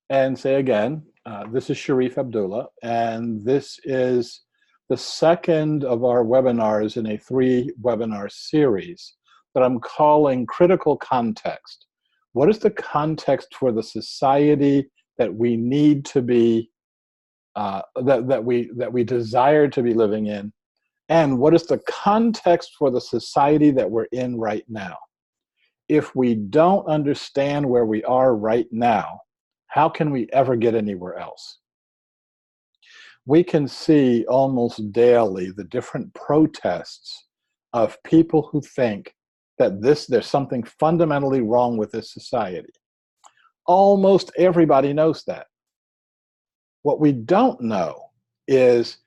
And say again, this is Sharif Abdullah, and this is the second of our webinars in a 3-webinar series that I'm calling Critical Context. What is the context for the society that we need to be, that we desire to be living in? And what is the context for the society that we're in right now? If we don't understand where we are right now, how can we ever get anywhere else? We can see almost daily the different protests of people who think that there's something fundamentally wrong with this society. Almost everybody knows that. What we don't know is,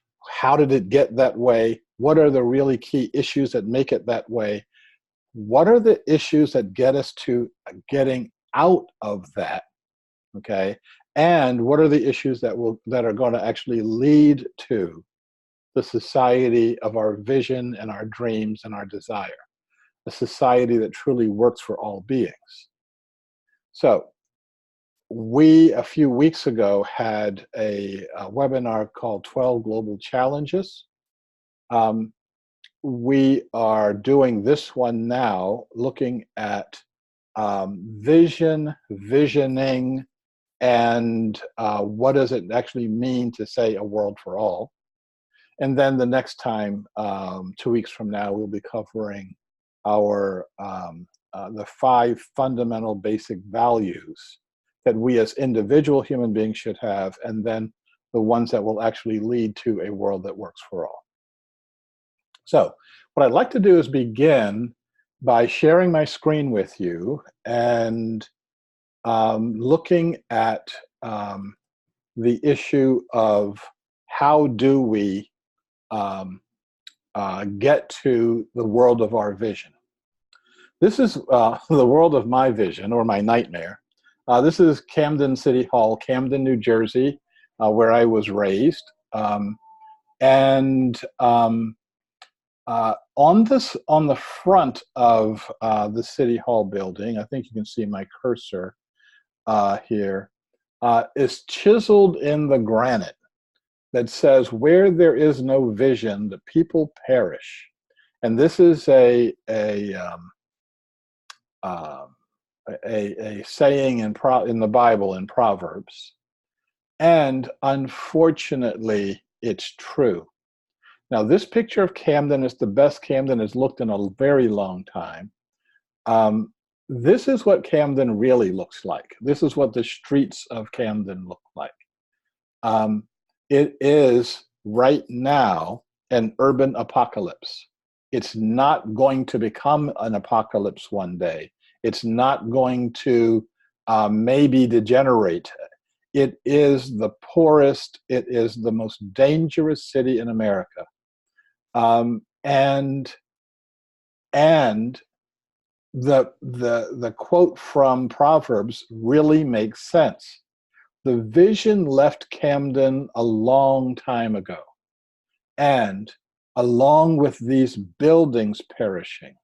how did it get that way? What are the really key issues that make it that way? What are the issues that get us to getting out of that? Okay, and what are the issues that are going to actually lead to the society of our vision and our dreams and our desire, a society that truly works for all beings? So we, a few weeks ago, had a webinar called 12 Global Challenges. We are doing this one now, looking at visioning, and what does it actually mean to say a world for all? And then the next time, 2 weeks from now, we'll be covering our the 5 fundamental basic values that we as individual human beings should have, and then the ones that will actually lead to a world that works for all. So what I'd like to do is begin by sharing my screen with you and looking at the issue of how do we get to the world of our vision. This is the world of my vision, or my nightmare. This is Camden City Hall, Camden, New Jersey, where I was raised. On the front of the City Hall building, I think you can see my cursor here, is chiseled in the granite that says, "Where there is no vision, the people perish." And this is a saying in the Bible, in Proverbs. And unfortunately, it's true. Now, this picture of Camden is the best Camden has looked in a very long time. This is what Camden really looks like. This is what the streets of Camden look like. It is right now an urban apocalypse. It's not going to become an apocalypse one day. It's not going to maybe degenerate. It is the poorest, it is the most dangerous city in America. And the quote from Proverbs really makes sense. The vision left Camden a long time ago. And along with these buildings perishing,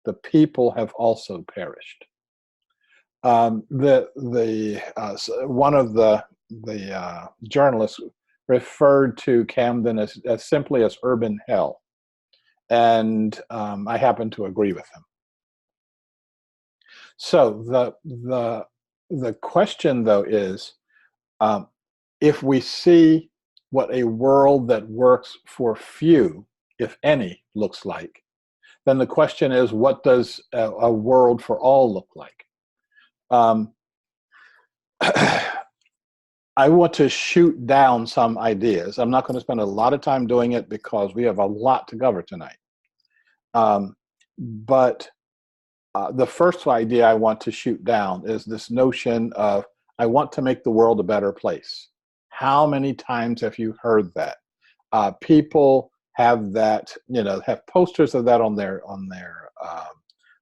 the people have also perished. One of the journalists referred to Camden as simply as urban hell. And I happen to agree with him. So the question, though, is if we see what a world that works for few, if any, looks like, then the question is, what does a world for all look like? I want to shoot down some ideas. I'm not going to spend a lot of time doing it because we have a lot to cover tonight. But the first idea I want to shoot down is this notion of, I want to make the world a better place. How many times have you heard that? People have that, have posters of that on their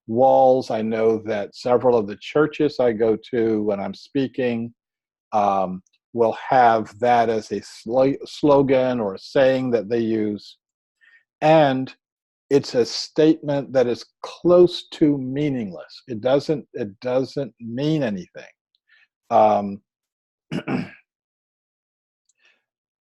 walls. I know that several of the churches I go to when I'm speaking will have that as a slogan or a saying that they use. And it's a statement that is close to meaningless. It doesn't mean anything. um,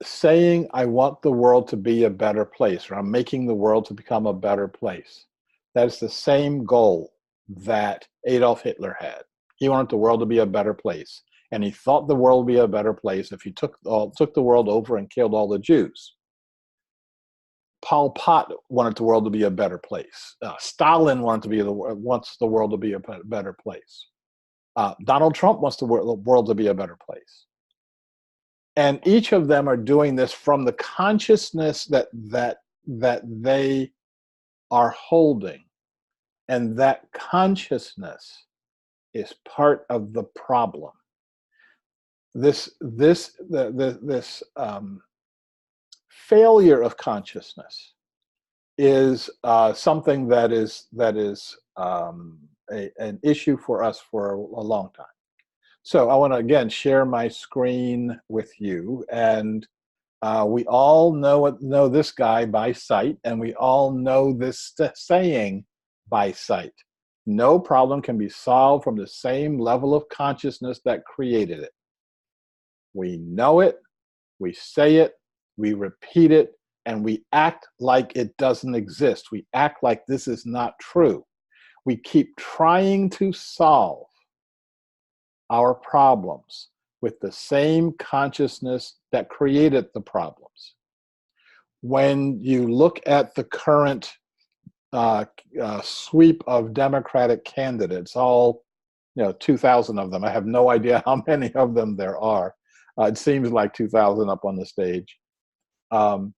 saying I want the world to be a better place, or I'm making the world to become a better place. That's the same goal that Adolf Hitler had. He wanted the world to be a better place, and he thought the world would be a better place if he took the world over and killed all the Jews. Pol Pot wanted the world to be a better place. Stalin wants the world to be a better place. Donald Trump wants the world to be a better place. And each of them are doing this from the consciousness that they are holding, and that consciousness is part of the problem. This failure of consciousness is something that is an issue for us for a long time. So I want to again share my screen with you, and we all know this guy by sight, and we all know this saying by sight. No problem can be solved from the same level of consciousness that created it. We know it, we say it, we repeat it, and we act like it doesn't exist. We act like this is not true. We keep trying to solve our problems with the same consciousness that created the problems. When you look at the current sweep of Democratic candidates, all 2,000 of them, I have no idea how many of them there are. It seems like 2,000 up on the stage. All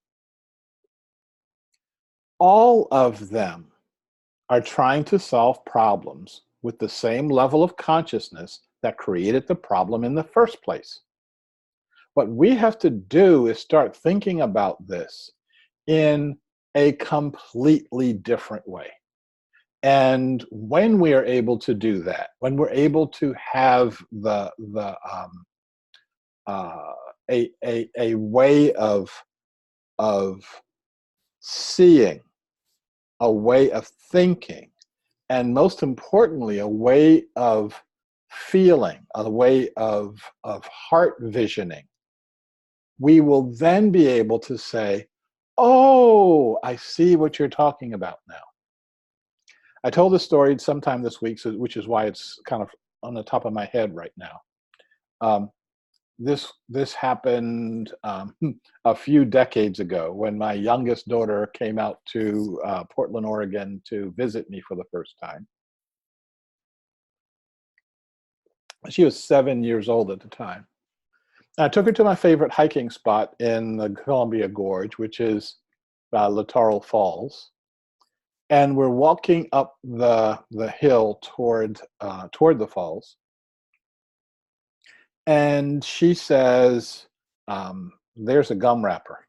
of them are trying to solve problems with the same level of consciousness that created the problem in the first place. What we have to do is start thinking about this in a completely different way. And when we are able to do that, when we're able to have a way of seeing, a way of thinking, and most importantly, a way of feeling, a way of heart visioning, we will then be able to say, oh, I see what you're talking about now. I told this story sometime this week, which is why it's kind of on the top of my head right now. This happened a few decades ago when my youngest daughter came out to Portland, Oregon to visit me for the first time. She was 7 years old at the time. I took her to my favorite hiking spot in the Columbia Gorge, which is Littoral Falls. And we're walking up the hill toward the falls. And she says, there's a gum wrapper.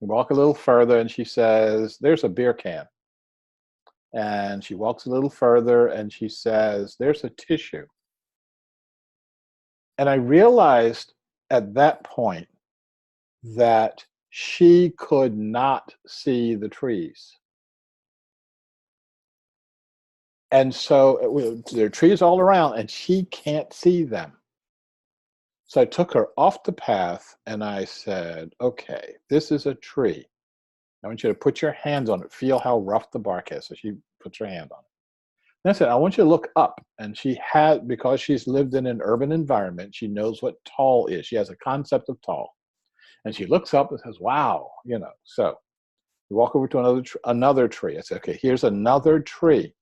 We walk a little further and she says, there's a beer can. And she walks a little further and she says, there's a tissue. And I realized at that point that she could not see the trees. And so there are trees all around and she can't see them. So I took her off the path and I said, okay, this is a tree. I want you to put your hands on it. Feel how rough the bark is. So she puts her hand on it. And I said, I want you to look up. And she had, because she's lived in an urban environment, she knows what tall is. She has a concept of tall. And she looks up and says, wow, So we walk over to another tree. I said, okay, here's another tree.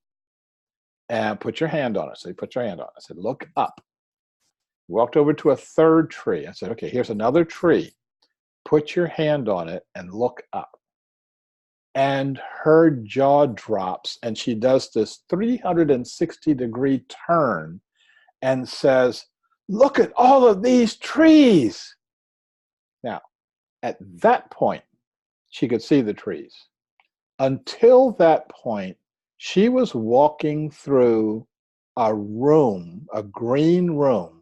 And put your hand on it. So you put your hand on it. I said, look up. Walked over to a third tree. I said, okay, here's another tree. Put your hand on it and look up. And her jaw drops and she does this 360-degree turn and says, look at all of these trees. Now, at that point, she could see the trees. Until that point, she was walking through a room, a green room,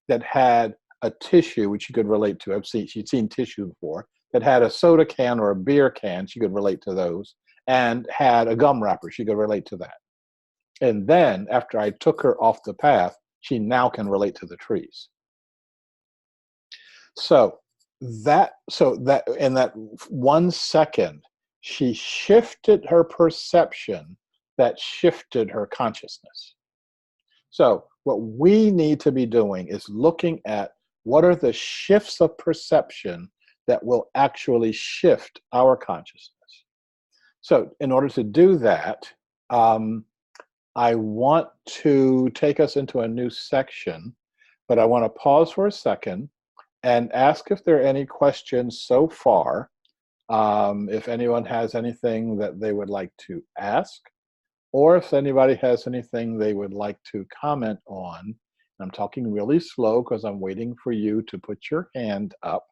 that had a tissue which she could relate to. She'd seen tissue before, that had a soda can or a beer can, she could relate to those, and had a gum wrapper, she could relate to that. And then, after I took her off the path, she now can relate to the trees. So that in that 1 second, she shifted her perception that shifted her consciousness. So what we need to be doing is looking at what are the shifts of perception that will actually shift our consciousness. So in order to do that, I want to take us into a new section, but I want to pause for a second and ask if there are any questions so far. If anyone has anything that they would like to ask, or if anybody has anything they would like to comment on. I'm talking really slow because I'm waiting for you to put your hand up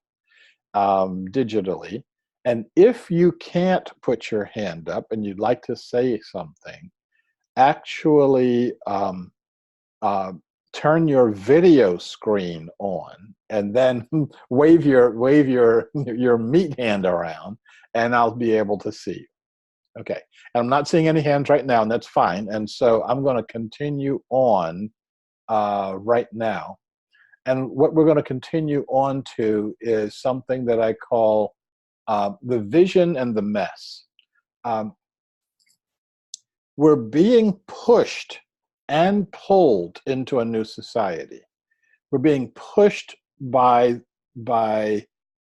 digitally. And if you can't put your hand up and you'd like to say something, actually turn your video screen on and then wave your meat hand around, and I'll be able to see you. Okay, and I'm not seeing any hands right now, and that's fine. And so I'm going to continue on right now. And what we're going to continue on to is something that I call the vision and the mess. We're being pushed and pulled into a new society. We're being pushed by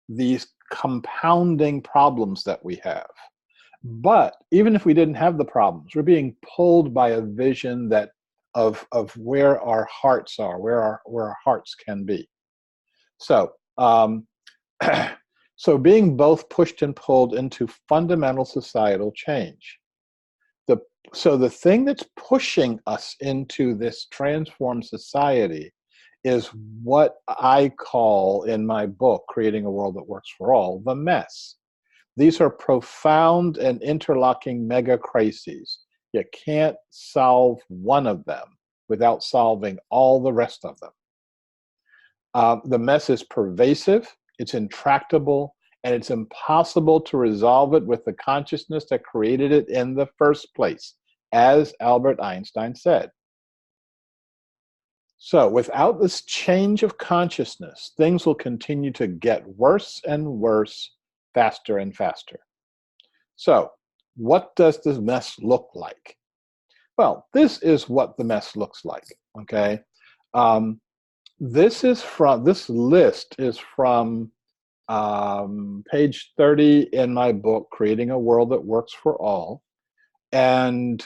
these compounding problems that we have. But even if we didn't have the problems, we're being pulled by a vision that of where our hearts are, where our hearts can be. So so being both pushed and pulled into fundamental societal change. So the thing that's pushing us into this transformed society is what I call in my book, Creating a World That Works for All, the mess. These are profound and interlocking mega crises. You can't solve one of them without solving all the rest of them. The mess is pervasive, it's intractable, and it's impossible to resolve it with the consciousness that created it in the first place, as Albert Einstein said. So without this change of consciousness, things will continue to get worse and worse, faster and faster. So what does this mess look like? Well, this is what the mess looks like, okay? This list is from page 30 in my book, Creating a World That Works for All. And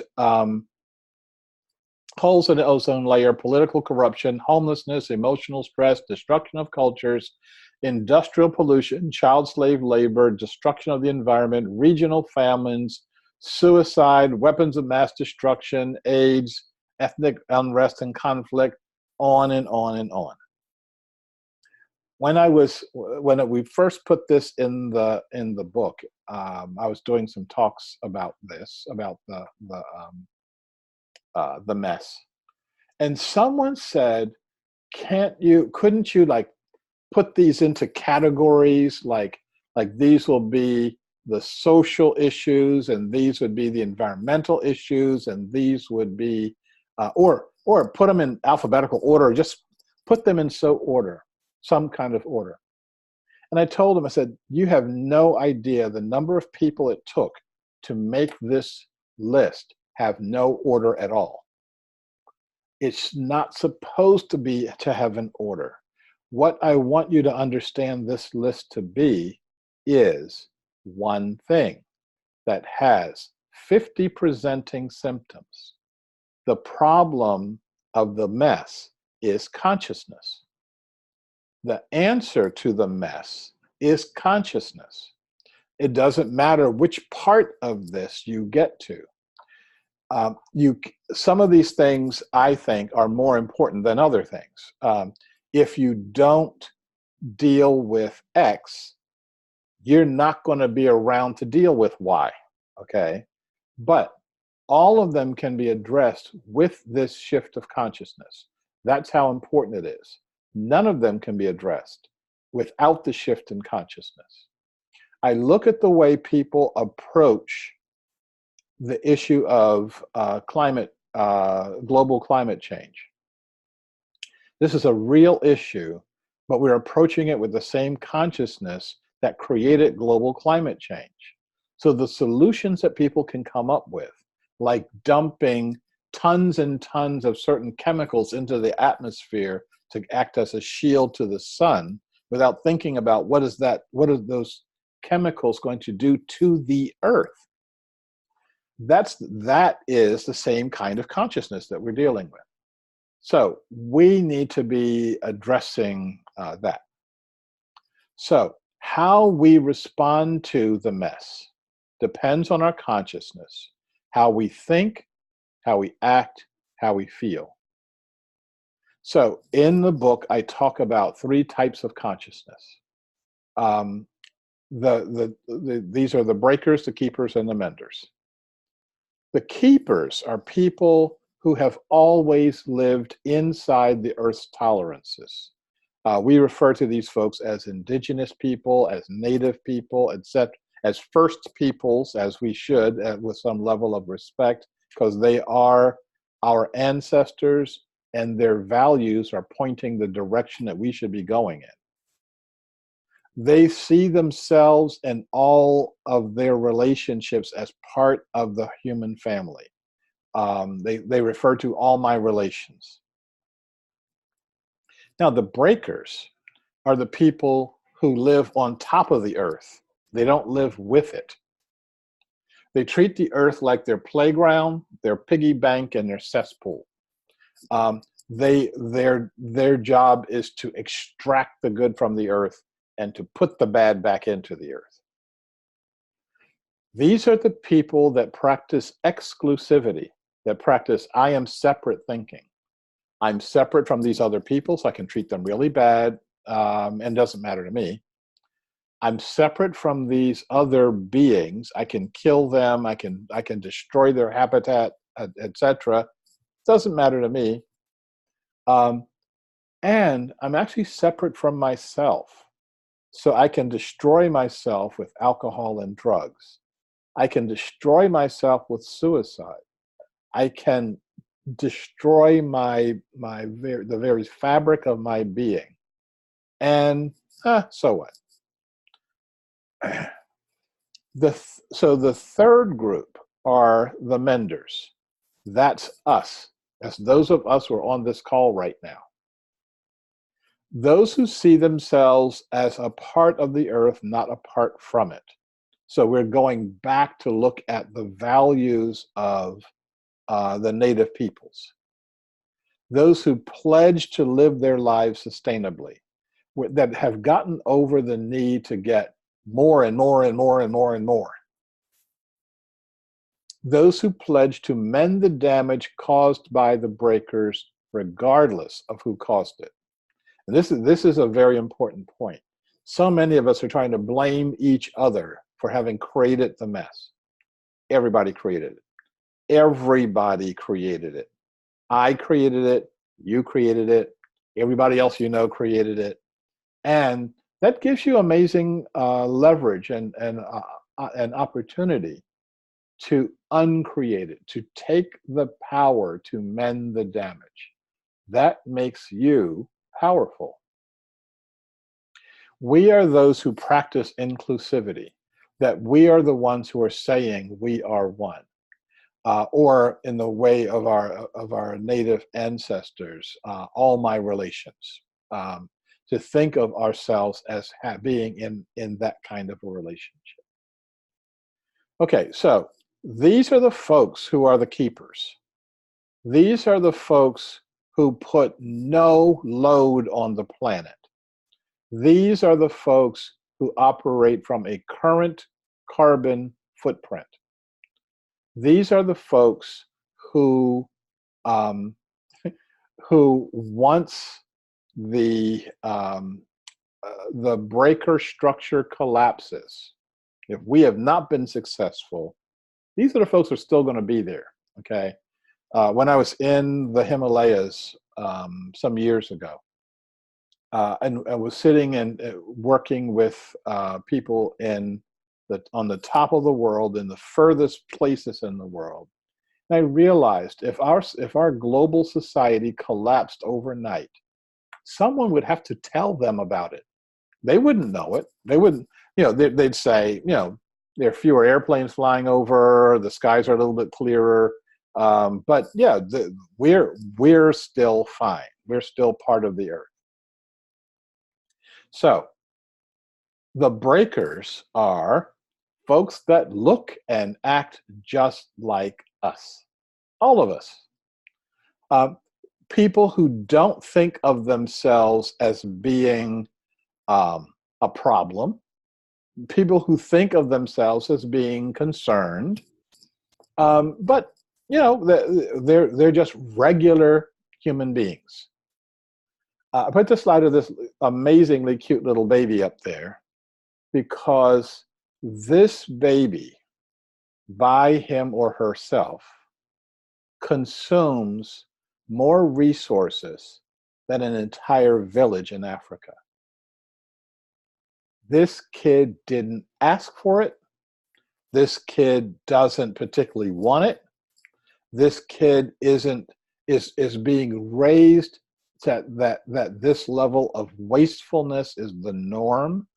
holes in the ozone layer, political corruption, homelessness, emotional stress, destruction of cultures, industrial pollution, child slave labor, destruction of the environment, regional famines, suicide, weapons of mass destruction, AIDS, ethnic unrest and conflict, on and on and on. When we first put this in the book, I was doing some talks about this, about the mess, and someone said, couldn't you like put these into categories, like these will be the social issues, and these would be the environmental issues, and these would be or put them in alphabetical order, just put them in some kind of order. And I told him, I said, you have no idea the number of people it took to make this list have no order at all. It's not supposed to have an order. What I want you to understand this list to be is one thing that has 50 presenting symptoms. The problem of the mess is consciousness. The answer to the mess is consciousness. It doesn't matter which part of this you get to. Some of these things, I think, are more important than other things. If you don't deal with X, you're not going to be around to deal with Y, okay? But all of them can be addressed with this shift of consciousness. That's how important it is. None of them can be addressed without the shift in consciousness. I look at the way people approach the issue of global climate change. This is a real issue, but we're approaching it with the same consciousness that created global climate change. So the solutions that people can come up with, like dumping tons and tons of certain chemicals into the atmosphere to act as a shield to the sun, without thinking about what are those chemicals going to do to the earth. That is the same kind of consciousness that we're dealing with. So we need to be addressing that. So how we respond to the mess depends on our consciousness, how we think, how we act, how we feel. So in the book, I talk about 3 types of consciousness. These are the breakers, the keepers, and the menders. The keepers are people who have always lived inside the Earth's tolerances. We refer to these folks as indigenous people, as native people, etc., as first peoples, as we should, with some level of respect, because they are our ancestors and their values are pointing the direction that we should be going in. They see themselves and all of their relationships as part of the human family. They refer to all my relations. Now, the breakers are the people who live on top of the earth. They don't live with it. They treat the earth like their playground, their piggy bank, and their cesspool. Their job is to extract the good from the earth and to put the bad back into the earth. These are the people that practice exclusivity, that practice I am separate thinking. I'm separate from these other people, so I can treat them really bad, and it doesn't matter to me. I'm separate from these other beings. I can kill them. I can destroy their habitat, etc. Doesn't matter to me. And I'm actually separate from myself. So I can destroy myself with alcohol and drugs. I can destroy myself with suicide. I can destroy the very fabric of my being. And so what? So the third group are the menders. That's us. That's those of us who are on this call right now. Those who see themselves as a part of the earth, not apart from it. So we're going back to look at the values of the native peoples. Those who pledge to live their lives sustainably, that have gotten over the need to get more and more and more and more and more. Those who pledge to mend the damage caused by the breakers, regardless of who caused it. And this is a very important point. So many of us are trying to blame each other for having created the mess. Everybody created it. Everybody created it. I created it. You created it. Everybody else you know created it. And that gives you amazing leverage and an opportunity to uncreate it, to take the power to mend the damage. That makes you powerful. We are those who practice inclusivity, that we are the ones who are saying we are one. Or in the way of our native ancestors, all my relations. To think of ourselves as being in that kind of a relationship. Okay, so these are the folks who are the keepers. These are the folks who put no load on the planet. These are the folks who operate from a current carbon footprint. These are the folks who once the breaker structure collapses, if we have not been successful, these are the folks who are still going to be there. Okay, when I was in the Himalayas some years ago, and I was sitting and working with people on the top of the world, in the furthest places in the world. And I realized if our global society collapsed overnight, someone would have to tell them about it. They wouldn't know it. They wouldn't, they'd say, there are fewer airplanes flying over, the skies are a little bit clearer. But yeah, we're still fine. We're still part of the earth. So the breakers are folks that look and act just like us, all of us. People who don't think of themselves as being a problem, people who think of themselves as being concerned, but they're just regular human beings. I put the slide of this amazingly cute little baby up there because this baby, by him or herself, consumes more resources than an entire village in Africa. This kid didn't ask for it. This kid doesn't particularly want it. This kid is being raised that this level of wastefulness is the norm.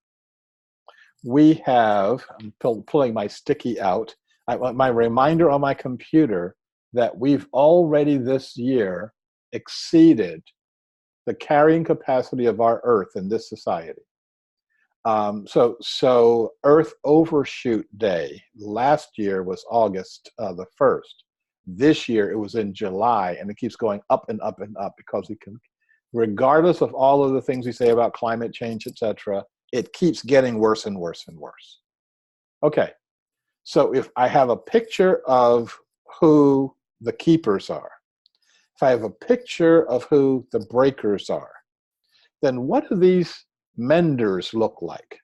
We have, I'm pulling my sticky out, my reminder on my computer that we've already this year exceeded the carrying capacity of our Earth in this society. So Earth Overshoot Day last year was August the 1st. This year it was in July, and it keeps going up and up and up because we can, regardless of all of the things we say about climate change, etc., it keeps getting worse and worse and worse. Okay, so if I have a picture of who the keepers are, if I have a picture of who the breakers are, then what do these menders look like?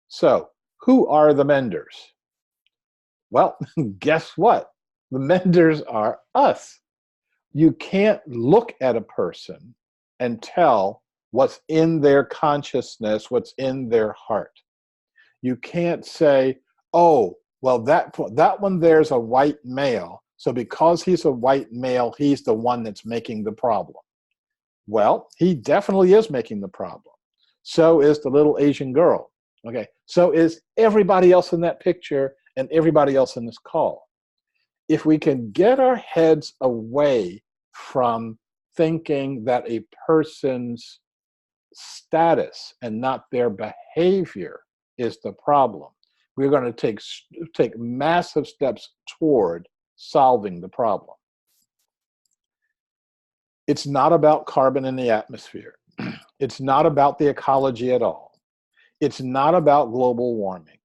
So who are the menders? Well, guess what? The menders are us. You can't look at a person and tell what's in their consciousness, what's in their heart. You can't say, oh, well, that one there's a white male, so because he's a white male, he's the one that's making the problem. Well, he definitely is making the problem. So is the little Asian girl. Okay, so is everybody else in that picture and everybody else in this call. If we can get our heads away from thinking that a person's status and not their behavior is the problem, we're going to take massive steps toward solving the problem. It's not about carbon in the atmosphere. It's not about the ecology at all. It's not about global warming.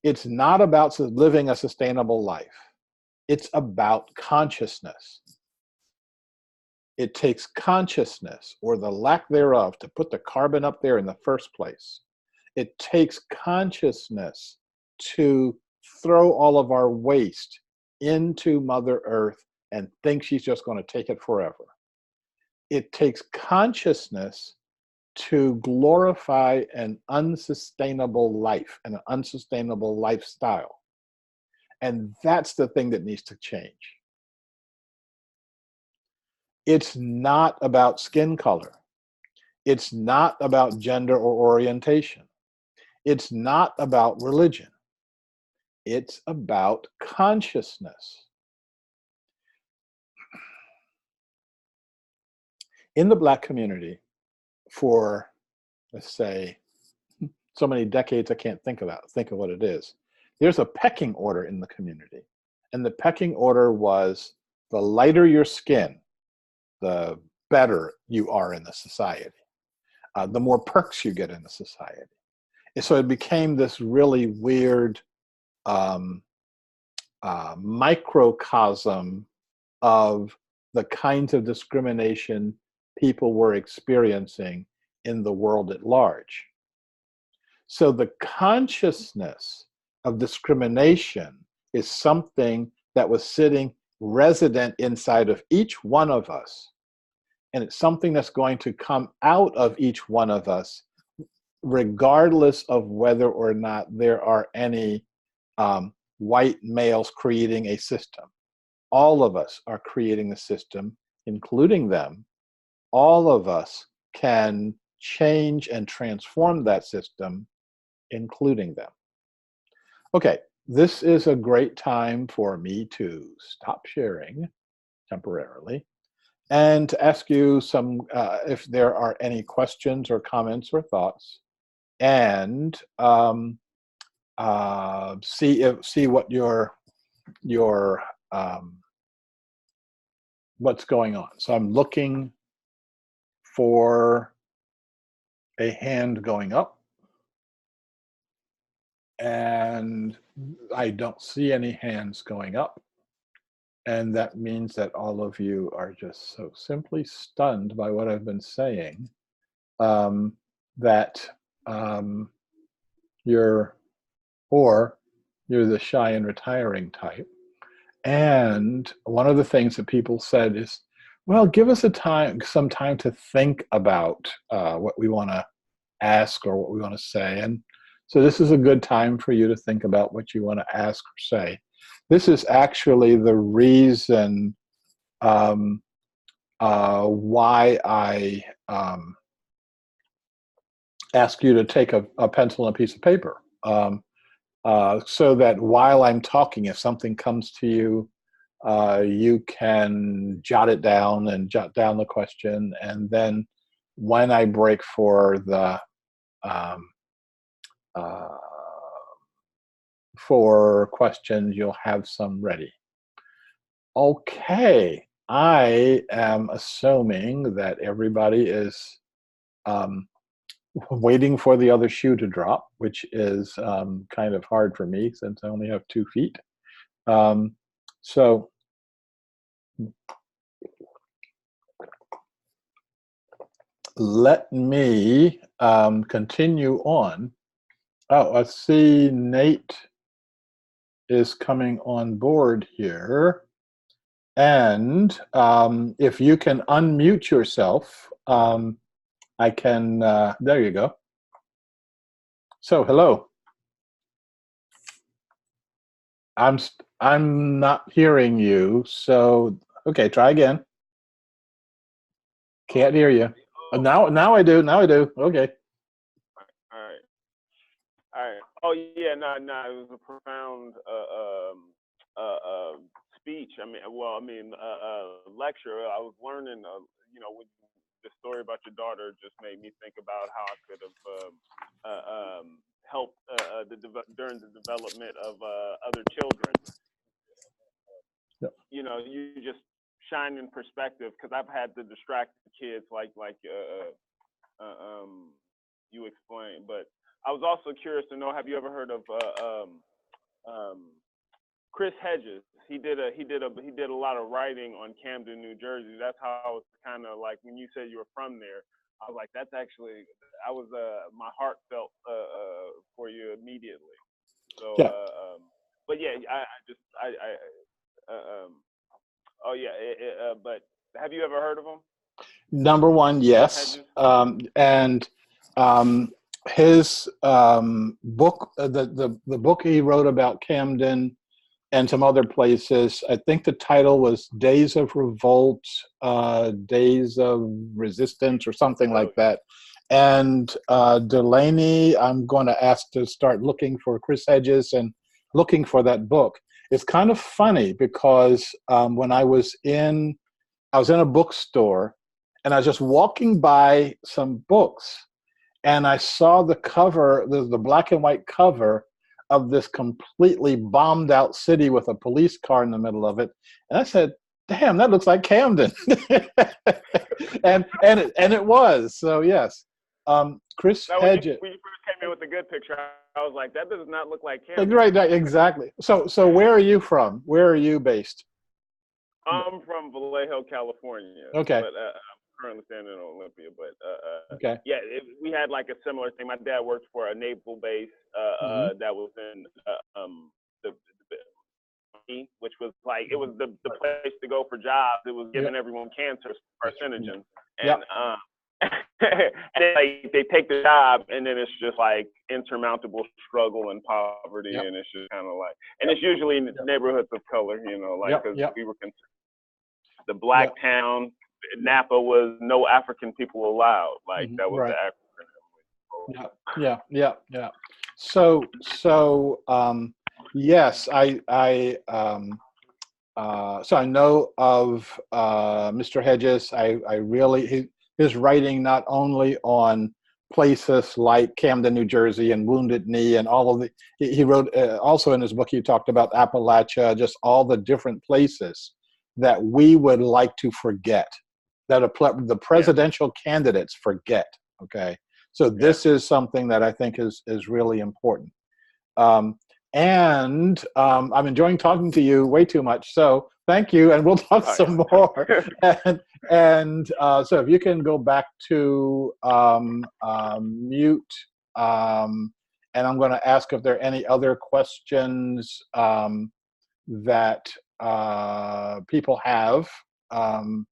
It's not about living a sustainable life. It's about consciousness. It takes consciousness, or the lack thereof, to put the carbon up there in the first place. It takes consciousness to throw all of our waste into Mother Earth and think she's just going to take it forever. It takes consciousness to glorify an unsustainable life and an unsustainable lifestyle. And that's the thing that needs to change. It's not about skin color. It's not about gender or orientation. It's not about religion. It's about consciousness. In the Black community, for, let's say, so many decades I can't think of what it is, there's a pecking order in the community. And the pecking order was, the lighter your skin, the better you are in the society. The more perks you get in the society. And so it became this really weird microcosm of the kinds of discrimination people were experiencing in the world at large. So the consciousness of discrimination is something that was sitting resident inside of each one of us. And it's something that's going to come out of each one of us, regardless of whether or not there are any white males creating a system. All of us are creating a system, including them. All of us can change and transform that system, including them. Okay, this is a great time for me to stop sharing temporarily and to ask you some, if there are any questions or comments or thoughts, and see what your what's going on. So I'm looking for a hand going up, and I don't see any hands going up. And that means that all of you are just so simply stunned by what I've been saying, that you're the shy and retiring type. And one of the things that people said is, well, give us some time to think about what we want to ask or what we want to say. And so this is a good time for you to think about what you want to ask or say. This is actually the reason why I ask you to take a pencil and a piece of paper, so that while I'm talking, if something comes to you, you can jot it down and jot down the question, and then when I break for the for questions, you'll have some ready. Okay, I am assuming that everybody is waiting for the other shoe to drop, which is kind of hard for me since I only have 2 feet. So let me continue on. Oh, let's see, Nate is coming on board here. And if you can unmute yourself, I can, there you go. So, hello. I'm not hearing you, so, okay, try again. Can't hear you. Now I do, okay. All right. Oh yeah, no, it was a profound speech. Lecture. I was learning. With the story about your daughter just made me think about how I could have helped during the development of other children. Yep. You just shine in perspective, because I've had to distract the kids like you explained, but I was also curious to know, have you ever heard of Chris Hedges? He did a lot of writing on Camden, New Jersey. That's how I was kind of like, when you said you were from there, I was like, that's actually, my heart felt for you immediately. So, yeah. But yeah, but have you ever heard of him? Number one, yes. And his book, the book he wrote about Camden and some other places, I think the title was Days of Revolt, Days of Resistance, or something like that. And Delaney, I'm going to ask to start looking for Chris Hedges and looking for that book. It's kind of funny because when I was in a bookstore, and I was just walking by some books, and I saw the cover, the black and white cover of this completely bombed out city with a police car in the middle of it. And I said, damn, that looks like Camden. and it was. So yes. Chris Hedges. When you first came in with the good picture, I was like, that does not look like Camden. Right, exactly. So where are you from? Where are you based? I'm from Vallejo, California. Okay. But I'm currently standing in Olympia. But okay. Yeah, we had like a similar thing. My dad worked for a naval base that was in which was like, it was the place to go for jobs. It was giving everyone cancer carcinogens. And and then, like, they take the job, and then it's just like insurmountable struggle and poverty, and it's just kind of like, and it's usually in neighborhoods of color, because we were considered the black town, Napa was no African people allowed. Like that was Right. the acronym. Yeah. So yes, so I know of Mr. Hedges. I really his writing not only on places like Camden, New Jersey, and Wounded Knee, and all of the. He wrote also in his book. He talked about Appalachia, just all the different places that we would like to forget, that the presidential candidates forget. Okay, so this is something that I think is really important. I'm enjoying talking to you way too much. So thank you, and we'll talk some more. So if you can go back to mute, and I'm going to ask if there are any other questions that people have. I'm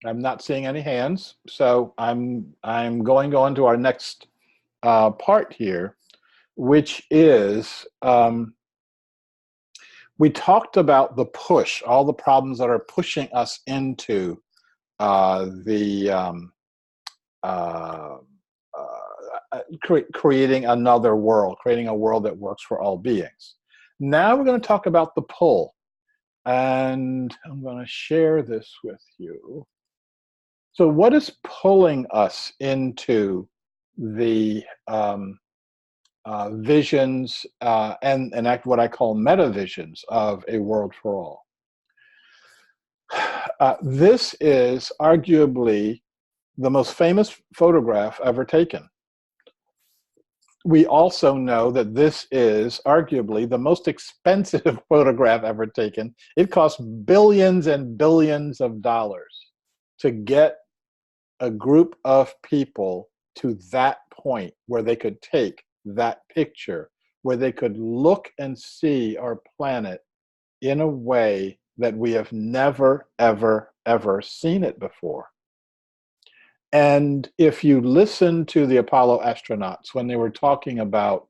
not seeing any hands, so I'm going on to our next part here, which is we talked about the push, all the problems that are pushing us into creating another world, creating a world that works for all beings. Now we're going to talk about the pull, and I'm going to share this with you. So what is pulling us into the visions and what I call metavisions of a world for all? This is arguably the most famous photograph ever taken. We also know that this is arguably the most expensive photograph ever taken. It costs billions and billions of dollars to get a group of people to that point where they could take that picture, where they could look and see our planet in a way that we have never, ever, ever seen it before. And if you listen to the Apollo astronauts when they were talking about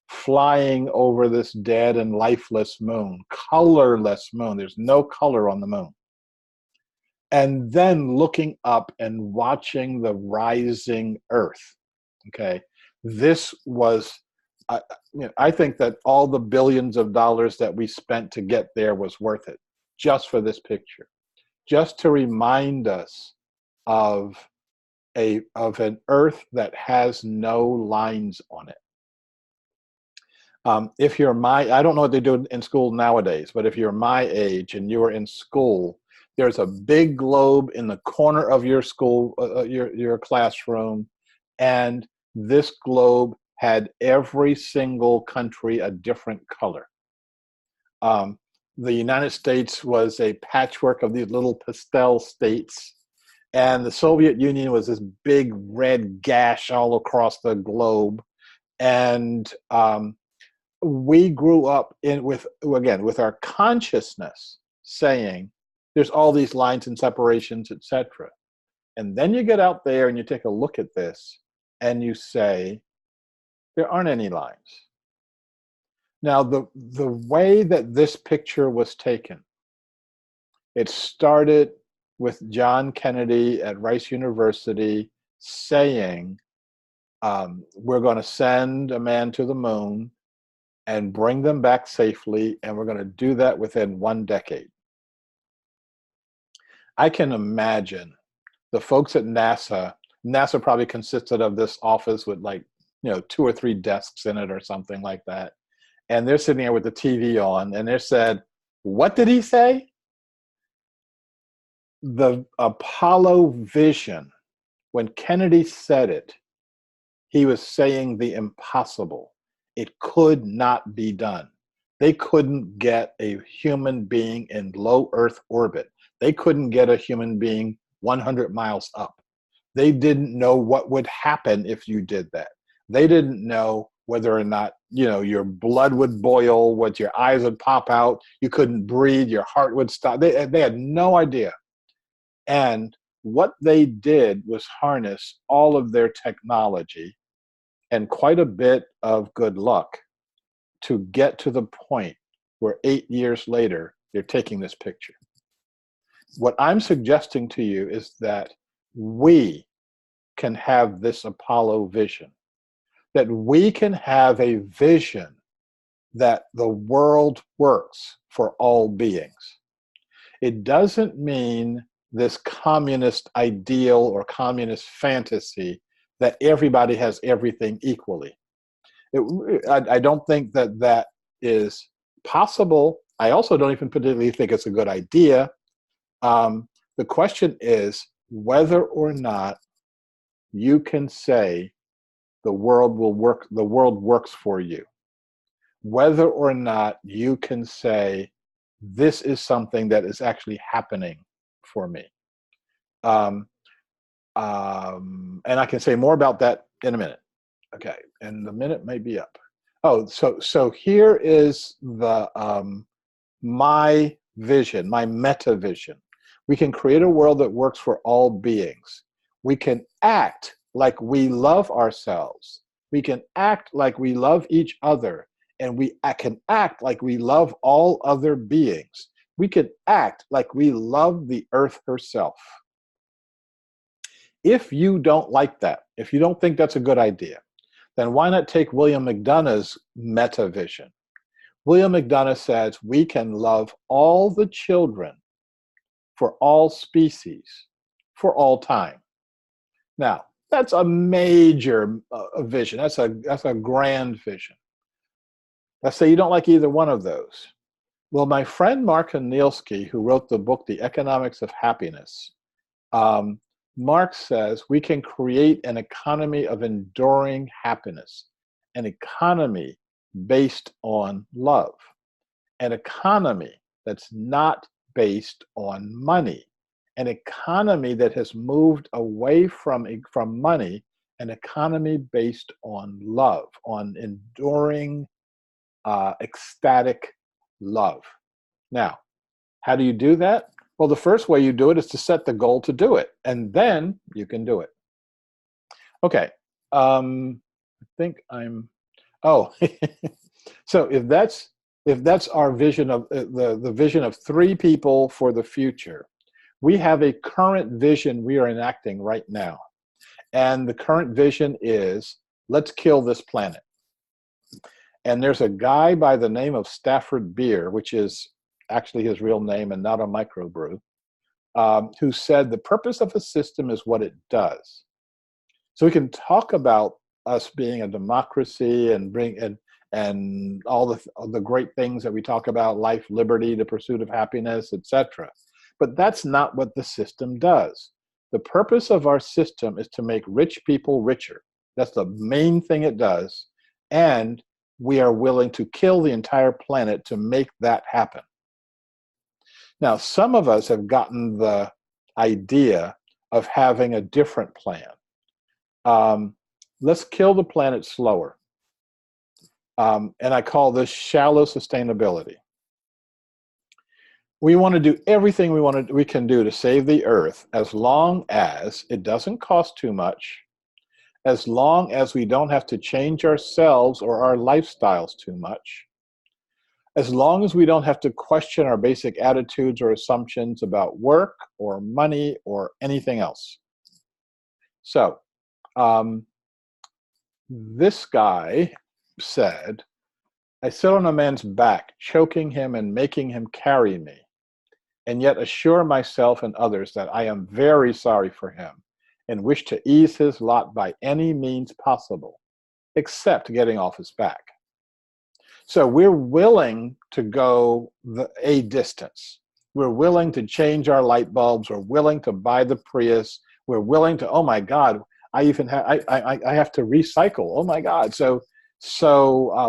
flying over this dead and lifeless moon, colorless moon, there's no color on the moon, and then looking up and watching the rising Earth, okay, this was, I think that all the billions of dollars that we spent to get there was worth it, just for this picture, just to remind us of an Earth that has no lines on it. If you're I don't know what they do in school nowadays, but if you're my age and you were in school, there's a big globe in the corner of your school, your classroom, and this globe had every single country a different color. The United States was a patchwork of these little pastel states, and the Soviet Union was this big red gash all across the globe. And we grew up with our consciousness saying there's all these lines and separations, etc. And then you get out there and you take a look at this and you say, there aren't any lines. Now, the way that this picture was taken, it started with John Kennedy at Rice University saying, we're going to send a man to the moon and bring them back safely, and we're going to do that within 1 decade. I can imagine the folks at NASA probably consisted of this office with 2 or 3 desks in it or something like that. And they're sitting there with the TV on, and they said, what did he say? The Apollo vision, when Kennedy said it, he was saying the impossible. It could not be done. They couldn't get a human being in low Earth orbit. They couldn't get a human being 100 miles up. They didn't know what would happen if you did that. They didn't know whether or not, your blood would boil, what your eyes would pop out, you couldn't breathe, your heart would stop. They had no idea. And what they did was harness all of their technology and quite a bit of good luck to get to the point where 8 years later, They're taking this picture. What I'm suggesting to you is that we can have this Apollo vision, that we can have a vision that the world works for all beings. It doesn't mean this communist ideal or communist fantasy that everybody has everything equally. I don't think that that is possible. I also don't even particularly think it's a good idea. The question is whether or not you can say the world will work, the world works for you. Whether or not you can say this is something that is actually happening for me. And I can say more about that in a minute. Okay, and the minute may be up. Oh, so here is the my vision, my meta vision. We can create a world that works for all beings. We can act like we love ourselves. We can act like we love each other, and we can act like we love all other beings. We can act like we love the earth herself. If you don't like that, if you don't think that's a good idea, then why not take William McDonough's meta vision? William McDonough says we can love all the children for all species for all time. Now, that's a major vision. That's a grand vision. Let's say you don't like either one of those. Well, my friend Mark Anielski, who wrote the book, The Economics of Happiness, Mark says we can create an economy of enduring happiness, an economy based on love, an economy that's not based on money, an economy that has moved away from money, an economy based on love, on enduring, ecstatic love. Now, how do you do that? Well, the first way you do it is to set the goal to do it, and then you can do it. Okay, I think I'm, oh, so if that's our vision of the vision of 3 people for the future, we have a current vision we are enacting right now. And the current vision is, let's kill this planet. And there's a guy by the name of Stafford Beer, which is actually his real name and not a microbrew, who said the purpose of a system is what it does. So we can talk about us being a democracy and all the great things that we talk about, life, liberty, the pursuit of happiness, etc. But that's not what the system does. The purpose of our system is to make rich people richer. That's the main thing it does. And we are willing to kill the entire planet to make that happen. Now, some of us have gotten the idea of having a different plan. Let's kill the planet slower. And I call this shallow sustainability. We want to do everything we can do to save the earth, as long as it doesn't cost too much, as long as we don't have to change ourselves or our lifestyles too much, as long as we don't have to question our basic attitudes or assumptions about work or money or anything else. So this guy said, I sit on a man's back, choking him and making him carry me, and yet assure myself and others that I am very sorry for him and wish to ease his lot by any means possible, except getting off his back. So we're willing to go a distance. We're willing to change our light bulbs. We're willing to buy the Prius. We're willing to, oh my God, I have to recycle. Oh my God. So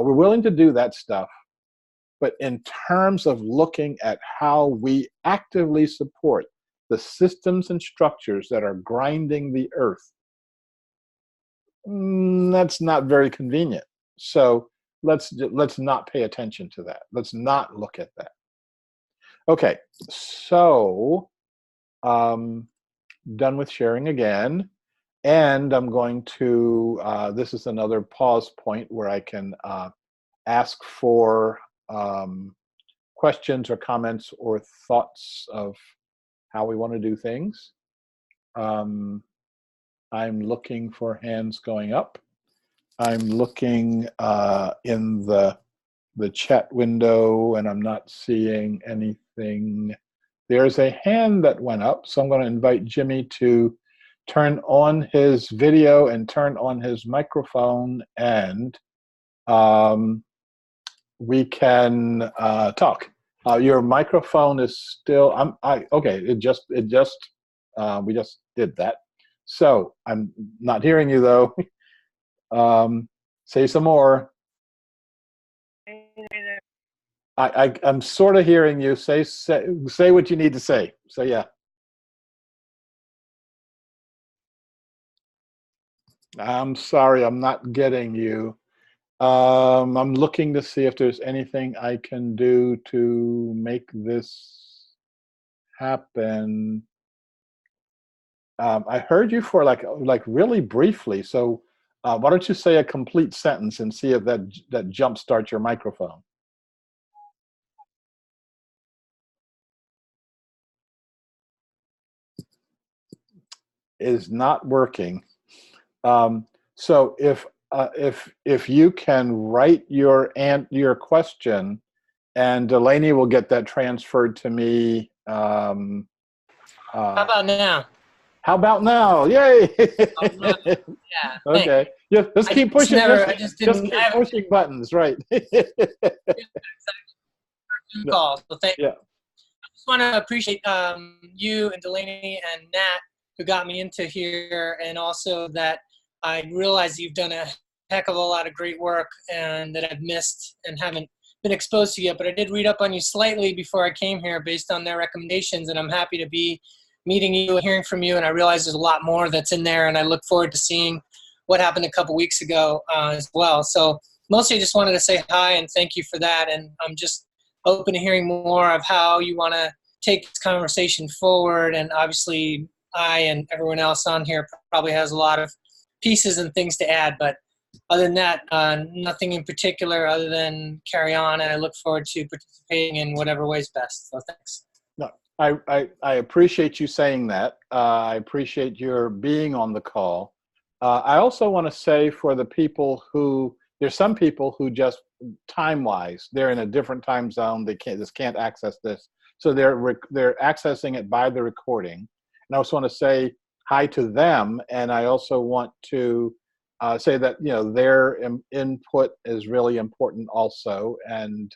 we're willing to do that stuff. But in terms of looking at how we actively support the systems and structures that are grinding the earth, that's not very convenient. So let's not pay attention to that. Let's not look at that. Okay, so done with sharing again. And I'm going to, this is another pause point where I can ask for questions or comments or thoughts of how we want to do things. I'm looking for hands going up. I'm looking in the chat window, and I'm not seeing anything. There's a hand that went up, so I'm going to invite Jimmy to turn on his video and turn on his microphone, and we can talk. Your microphone is still. Okay. We just did that. So I'm not hearing you though. Say some more. I'm sort of hearing you. Say what you need to say. So yeah. I'm sorry, I'm not getting you. I'm looking to see if there's anything I can do to make this happen. I heard you for like really briefly. So why don't you say a complete sentence and see if that jump starts your microphone. Is not working. So if you can write your question, and Delaney will get that transferred to me. How about now? How about now? Yay! Yeah. Okay. Yeah, let's keep pushing. Just keep pushing buttons, right? Call. So thank you. Yeah. I just want to appreciate you and Delaney and Nat who got me into here, and also that I realize you've done a heck of a lot of great work and that I've missed and haven't been exposed to yet. But I did read up on you slightly before I came here based on their recommendations, and I'm happy to be meeting you and hearing from you. And I realize there's a lot more that's in there, and I look forward to seeing what happened a couple weeks ago as well. So mostly I just wanted to say hi and thank you for that. And I'm just open to hearing more of how you want to take this conversation forward. And obviously I and everyone else on here probably has a lot of pieces and things to add, but other than that, nothing in particular other than carry on, and I look forward to participating in whatever way is best. So thanks. No, I appreciate you saying that. I appreciate your being on the call. I also want to say for the people who, there's some people who just time-wise, they're in a different time zone. They can't access this, so they're accessing it by the recording. And I also want to say hi to them, and I also want to say that their input is really important also, and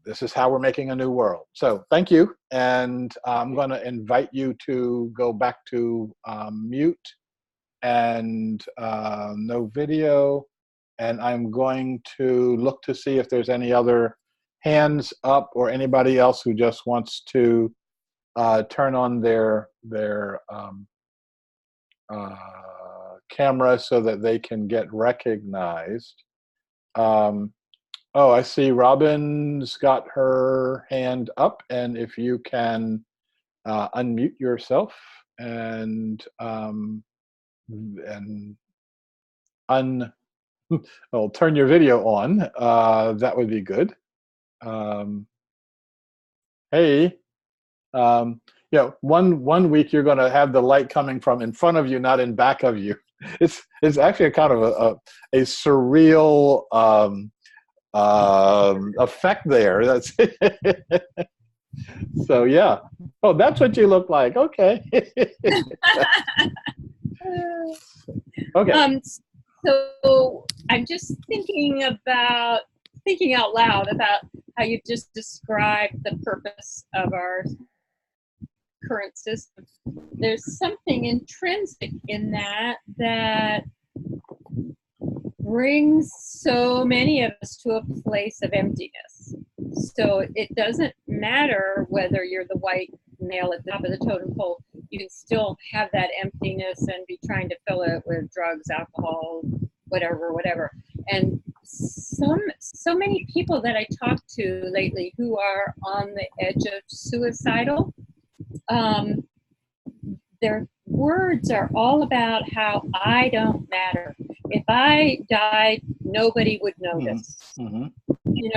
this is how we're making a new world. So thank you, and I'm going to invite you to go back to mute and no video, and I'm going to look to see if there's any other hands up or anybody else who just wants to turn on their camera so that they can get recognized. Oh, I see Robin's got her hand up, and if you can unmute yourself and well, turn your video on, that would be good. Hey. One week you're going to have the light coming from in front of you, not in back of you. It's actually a kind of a surreal effect there. That's so yeah. Oh, that's what you look like. Okay. Okay. So I'm just thinking out loud about how you've just described the purpose of our current system. There's something intrinsic in that brings so many of us to a place of emptiness. So it doesn't matter whether you're the white male at the top of the totem pole, you can still have that emptiness and be trying to fill it with drugs, alcohol, whatever. And so many people that I talk to lately who are on the edge of suicidal, their words are all about how I don't matter. If I died, nobody would notice. Mm-hmm.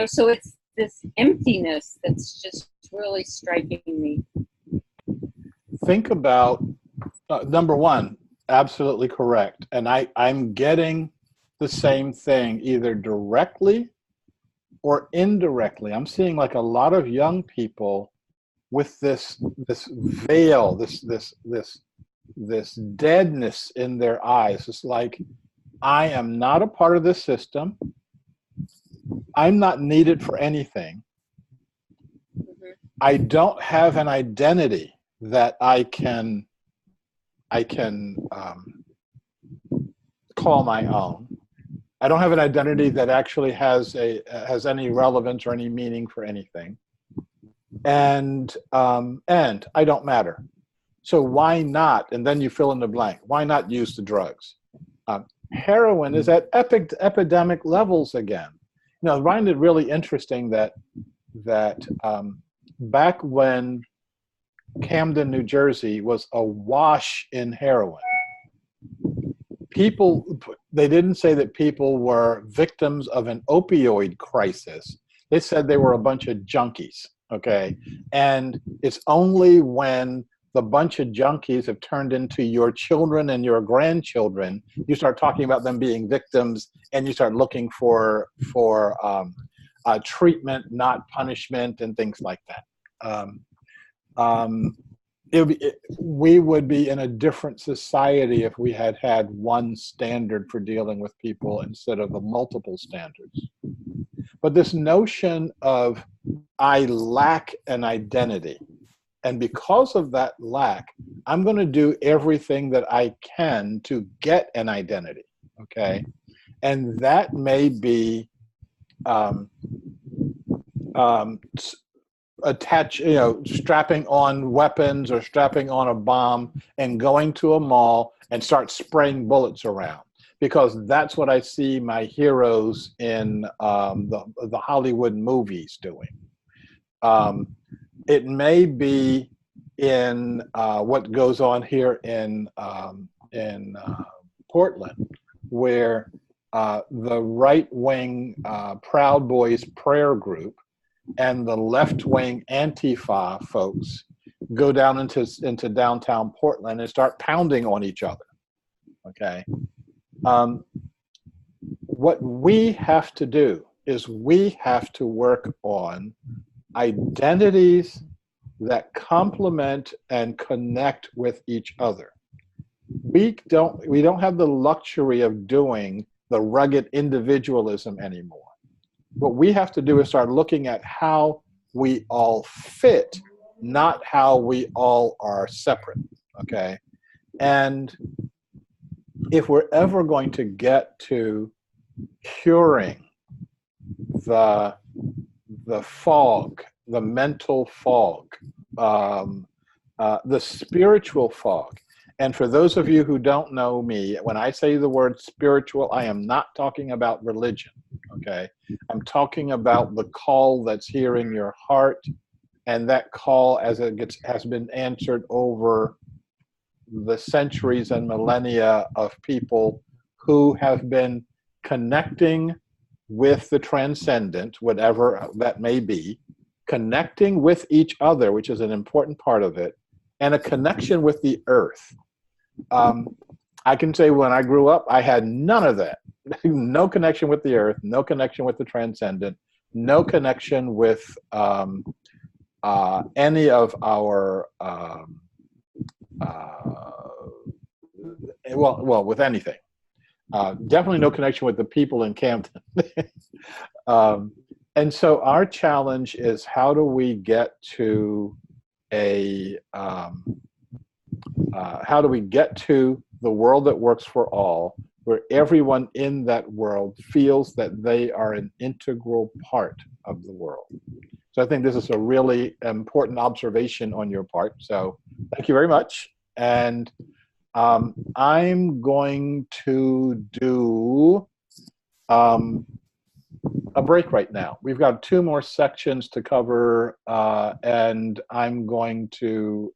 So it's this emptiness that's just really striking me. Think about, number one, absolutely correct. And I'm getting the same thing either directly or indirectly. I'm seeing like a lot of young people with this veil, this deadness in their eyes. It's like, I am not a part of this system. I'm not needed for anything. I don't have an identity that I can call my own. I don't have an identity that actually has any relevance or any meaning for anything. And I don't matter. So why not? And then you fill in the blank. Why not use the drugs? Heroin is at epidemic levels again. You know, I find it really interesting that back when Camden, New Jersey was awash in heroin, they didn't say that people were victims of an opioid crisis. They said they were a bunch of junkies, okay? And it's only when the bunch of junkies have turned into your children and your grandchildren, you start talking about them being victims, and you start looking for treatment, not punishment, and things like that. We would be in a different society if we had had one standard for dealing with people instead of the multiple standards. But this notion of I lack an identity, and because of that lack, I'm going to do everything that I can to get an identity, okay? And that may be strapping on weapons or strapping on a bomb and going to a mall and start spraying bullets around, because that's what I see my heroes in the Hollywood movies doing. It may be in what goes on here in Portland, where the right-wing Proud Boys prayer group and the left-wing Antifa folks go down into downtown Portland and start pounding on each other, okay? What we have to do is we have to work on identities that complement and connect with each other. We don't have the luxury of doing the rugged individualism anymore. What we have to do is start looking at how we all fit, not how we all are separate, okay? And if we're ever going to get to curing the fog, the mental fog, the spiritual fog. And for those of you who don't know me, when I say the word spiritual, I am not talking about religion, okay? I'm talking about the call that's here in your heart, and that call as has been answered over the centuries and millennia of people who have been connecting with the transcendent, whatever that may be, connecting with each other, which is an important part of it, and a connection with the earth. I can say when I grew up, I had none of that. No connection with the earth, no connection with the transcendent, no connection with any of our, with anything. Definitely no connection with the people in Camden. And so our challenge is, how do we get to the world that works for all, where everyone in that world feels that they are an integral part of the world? So I think this is a really important observation on your part. So thank you very much. And I'm going to do a break right now. We've got 2 more sections to cover, and I'm going to,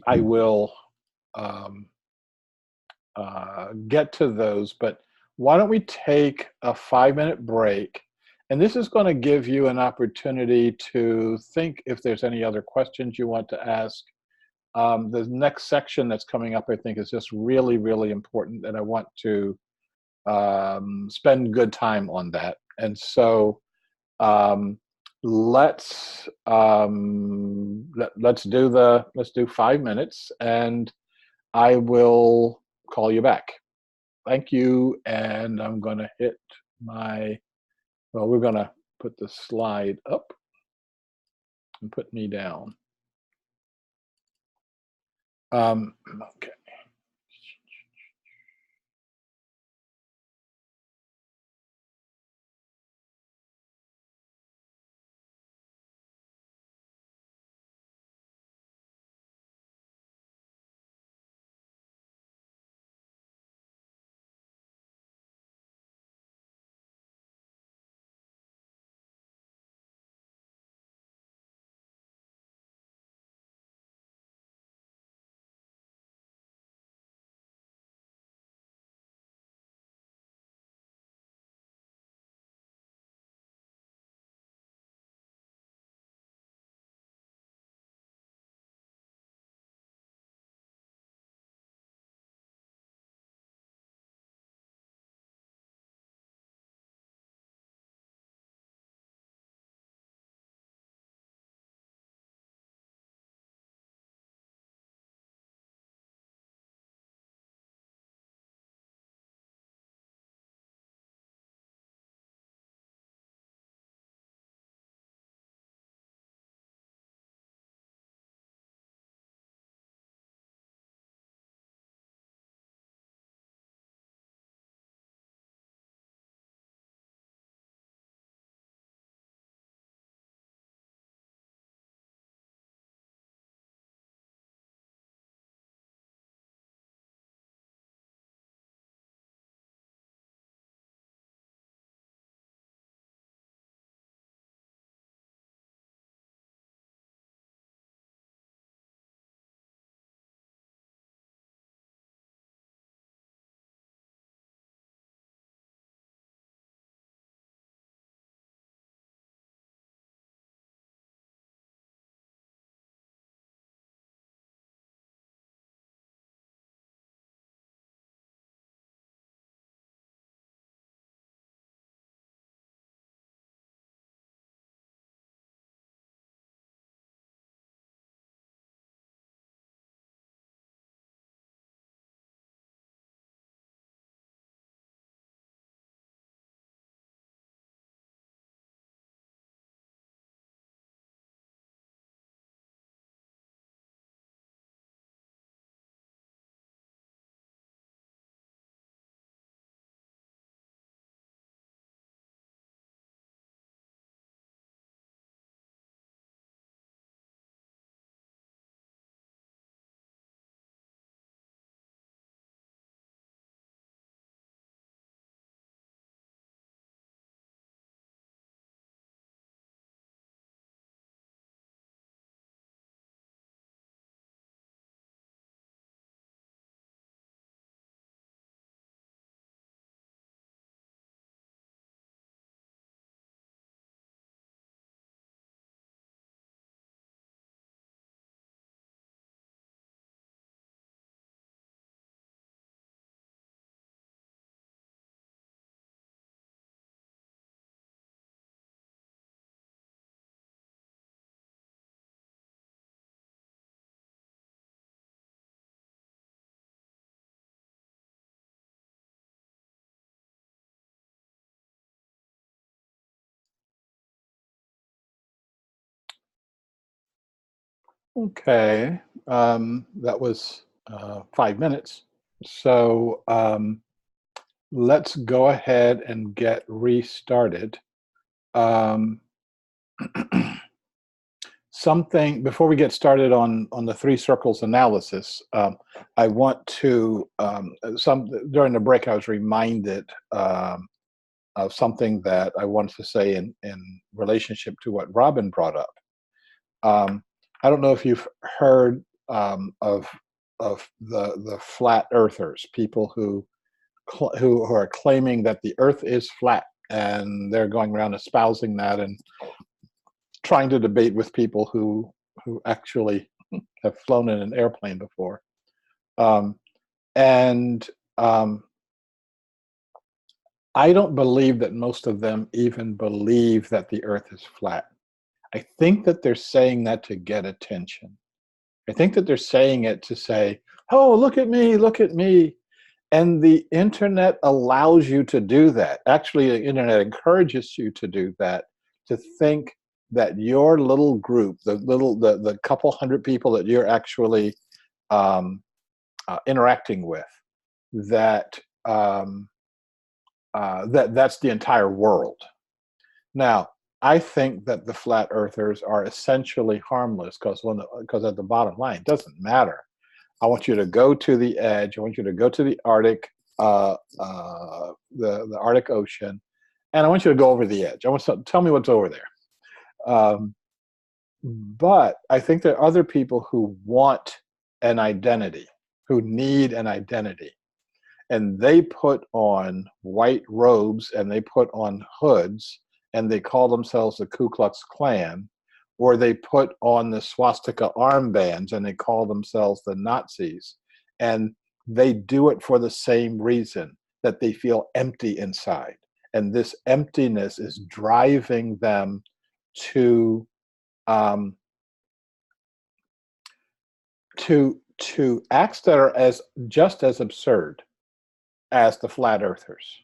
I will get to those, but why don't we take a 5-minute break? And this is going to give you an opportunity to think if there's any other questions you want to ask. The next section that's coming up, I think, is just really, really important, and I want to spend good time on that. And so let's do 5 minutes, and I will call you back. Thank you, and I'm going to hit my. Well, we're going to put the slide up and put me down. Okay. Okay, that was 5 minutes. So let's go ahead and get restarted. Um, something before we get started on the three circles analysis, I want to during the break I was reminded of something that I wanted to say in relationship to what Robin brought up. I don't know if you've heard of the flat earthers, people who who are claiming that the Earth is flat, and they're going around espousing that and trying to debate with people who actually have flown in an airplane before. And I don't believe that most of them even believe that the Earth is flat. I think that they're saying that to get attention. I think that they're saying it to say, oh, look at me, look at me. And the internet allows you to do that. Actually, the internet encourages you to do that, to think that your little group, the couple hundred people that you're actually interacting with, that that's the entire world. Now, I think that the flat earthers are essentially harmless because at the bottom line, it doesn't matter. I want you to go to the edge. I want you to go to the Arctic, the Arctic Ocean, and I want you to go over the edge. I want to tell me what's over there. But I think there are other people who want an identity, who need an identity, and they put on white robes and they put on hoods and they call themselves the Ku Klux Klan, or they put on the swastika armbands and they call themselves the Nazis. And they do it for the same reason, that they feel empty inside. And this emptiness is driving them to acts that are just as absurd as the flat earthers,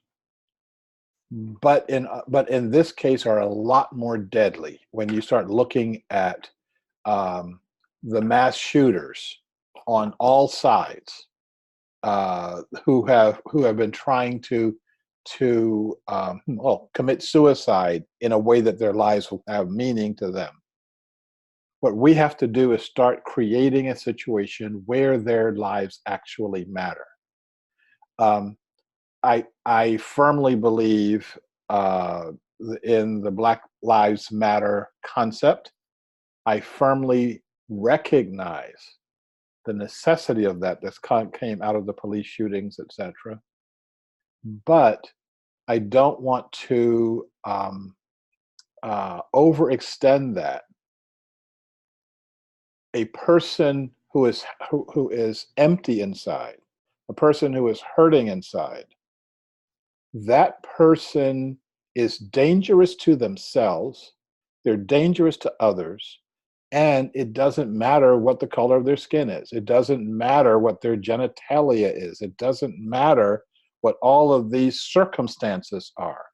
but in this case are a lot more deadly when you start looking at the mass shooters on all sides, who have been trying to commit suicide in a way that their lives will have meaning to them. What we have to do is start creating a situation where their lives actually matter. I firmly believe in the Black Lives Matter concept. I firmly recognize the necessity of that came out of the police shootings, etc. But I don't want to overextend that. A person who is empty inside, a person who is hurting inside, that person is dangerous to themselves, they're dangerous to others, and it doesn't matter what the color of their skin is. It doesn't matter what their genitalia is. It doesn't matter what all of these circumstances are.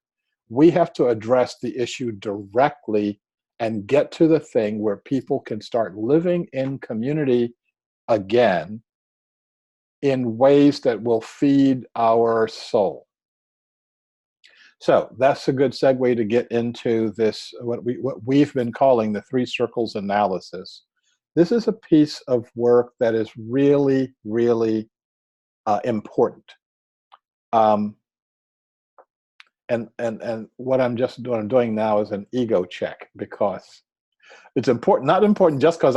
We have to address the issue directly and get to the thing where people can start living in community again in ways that will feed our soul. So that's a good segue to get into this, what we've been calling the 3 circles analysis. This is a piece of work that is really, really important. And what I'm doing now is an ego check, because it's important. Not important just because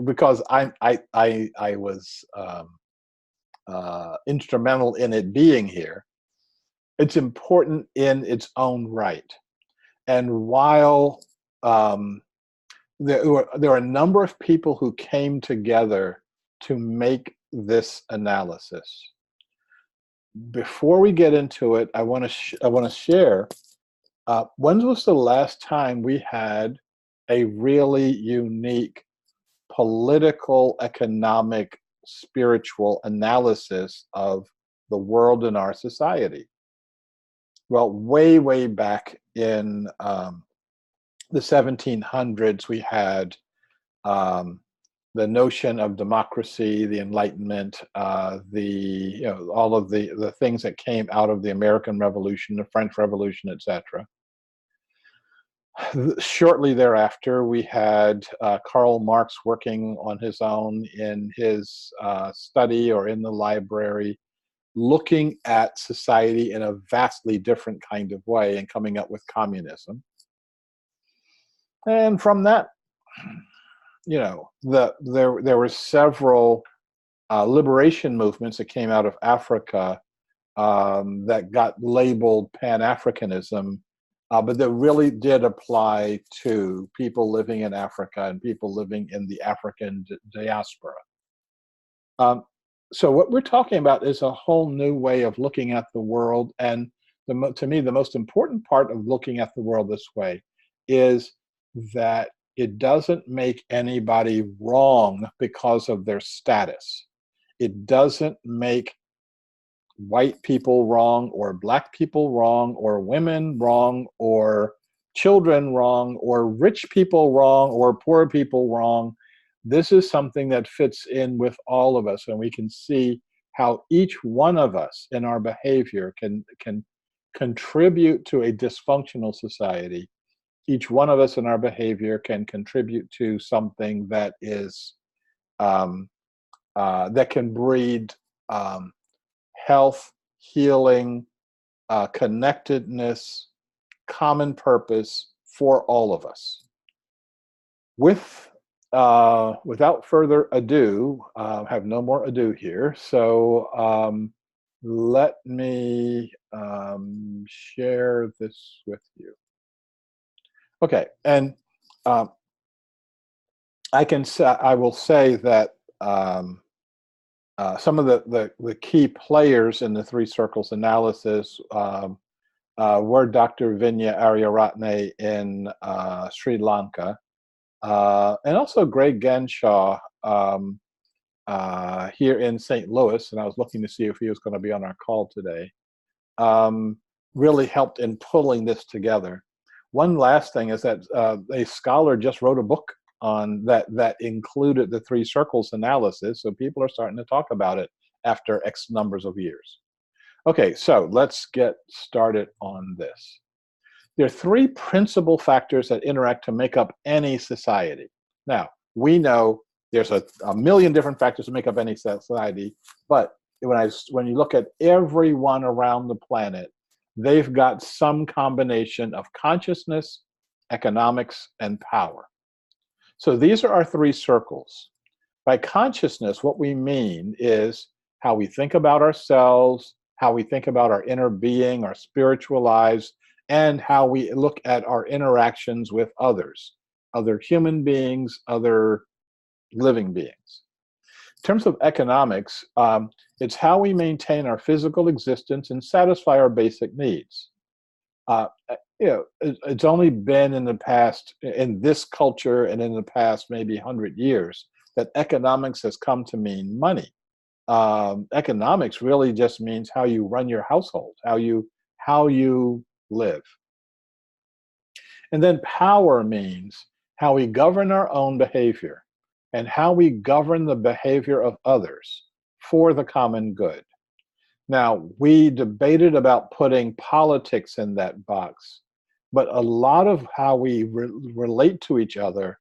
because I was instrumental in it being here. It's important in its own right. And while there are a number of people who came together to make this analysis, before we get into it, I want to share. When was the last time we had a really unique political, economic, spiritual analysis of the world and our society? Well, way back in the 1700s, we had the notion of democracy, the Enlightenment, all of the things that came out of the American Revolution, the French Revolution, etc. Shortly thereafter, we had Karl Marx working on his own in his study or in the library, looking at society in a vastly different kind of way and coming up with communism. And from that, there were several liberation movements that came out of Africa that got labeled Pan-Africanism, but that really did apply to people living in Africa and people living in the African diaspora. So what we're talking about is a whole new way of looking at the world, and to me, the most important part of looking at the world this way is that it doesn't make anybody wrong because of their status. It doesn't make white people wrong, or black people wrong, or women wrong, or children wrong, or rich people wrong, or poor people wrong. This is something that fits in with all of us, and we can see how each one of us in our behavior can contribute to a dysfunctional society. Each one of us in our behavior can contribute to something that is that can breed health, healing, connectedness, common purpose for all of us. Without further ado, have no more ado here. So let me share this with you. Okay, and I will say that some of the key players in the three circles analysis were Dr. Vinya Aryaratne in Sri Lanka, and also Greg Genshaw here in St. Louis, and I was looking to see if he was going to be on our call today, really helped in pulling this together. One last thing is that a scholar just wrote a book on that included the three circles analysis, so people are starting to talk about it after X numbers of years. Okay, so let's get started on this. There are three principal factors that interact to make up any society. Now, we know there's a million different factors to make up any society, but when you look at everyone around the planet, they've got some combination of consciousness, economics, and power. So these are our three circles. By consciousness, what we mean is how we think about ourselves, how we think about our inner being, our spiritual lives, and how we look at our interactions with others, other human beings, other living beings. In terms of economics, it's how we maintain our physical existence and satisfy our basic needs. It's only been in the past, in this culture and in the past maybe 100 years, that economics has come to mean money. Economics really just means how you run your household, how you live. And then power means how we govern our own behavior and how we govern the behavior of others for the common good. Now, we debated about putting politics in that box, but a lot of how we relate to each other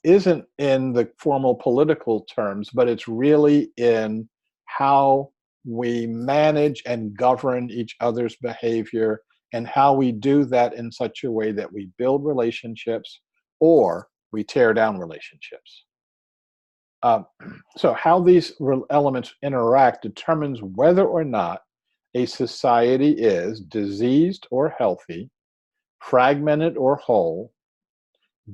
isn't in the formal political terms, but it's really in how we manage and govern each other's behavior, and how we do that in such a way that we build relationships or we tear down relationships. So how these elements interact determines whether or not a society is diseased or healthy, fragmented or whole,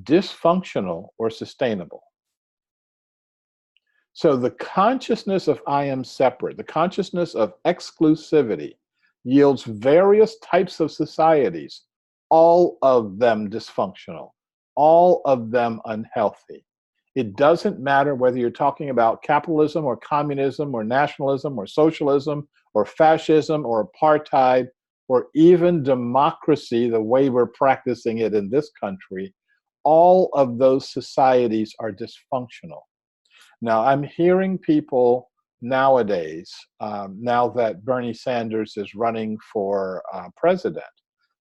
dysfunctional or sustainable. So the consciousness of I am separate, the consciousness of exclusivity, yields various types of societies, all of them dysfunctional, all of them unhealthy. It doesn't matter whether you're talking about capitalism or communism or nationalism or socialism or fascism or apartheid or even democracy, the way we're practicing it in this country. All of those societies are dysfunctional. Now, I'm hearing people nowadays, now that Bernie Sanders is running for president,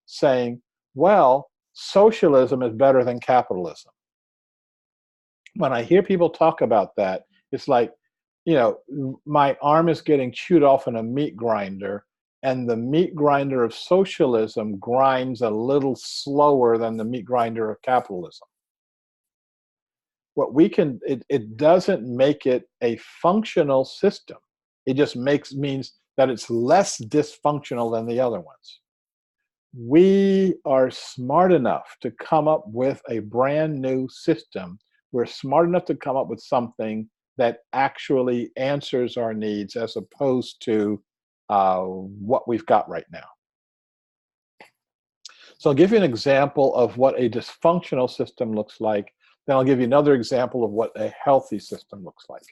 saying, well, socialism is better than capitalism. When I hear people talk about that, it's like, my arm is getting chewed off in a meat grinder, and the meat grinder of socialism grinds a little slower than the meat grinder of capitalism. What it doesn't make it a functional system. It just means that it's less dysfunctional than the other ones. We are smart enough to come up with a brand new system. We're smart enough to come up with something that actually answers our needs as opposed to what we've got right now. So I'll give you an example of what a dysfunctional system looks like. Then I'll give you another example of what a healthy system looks like.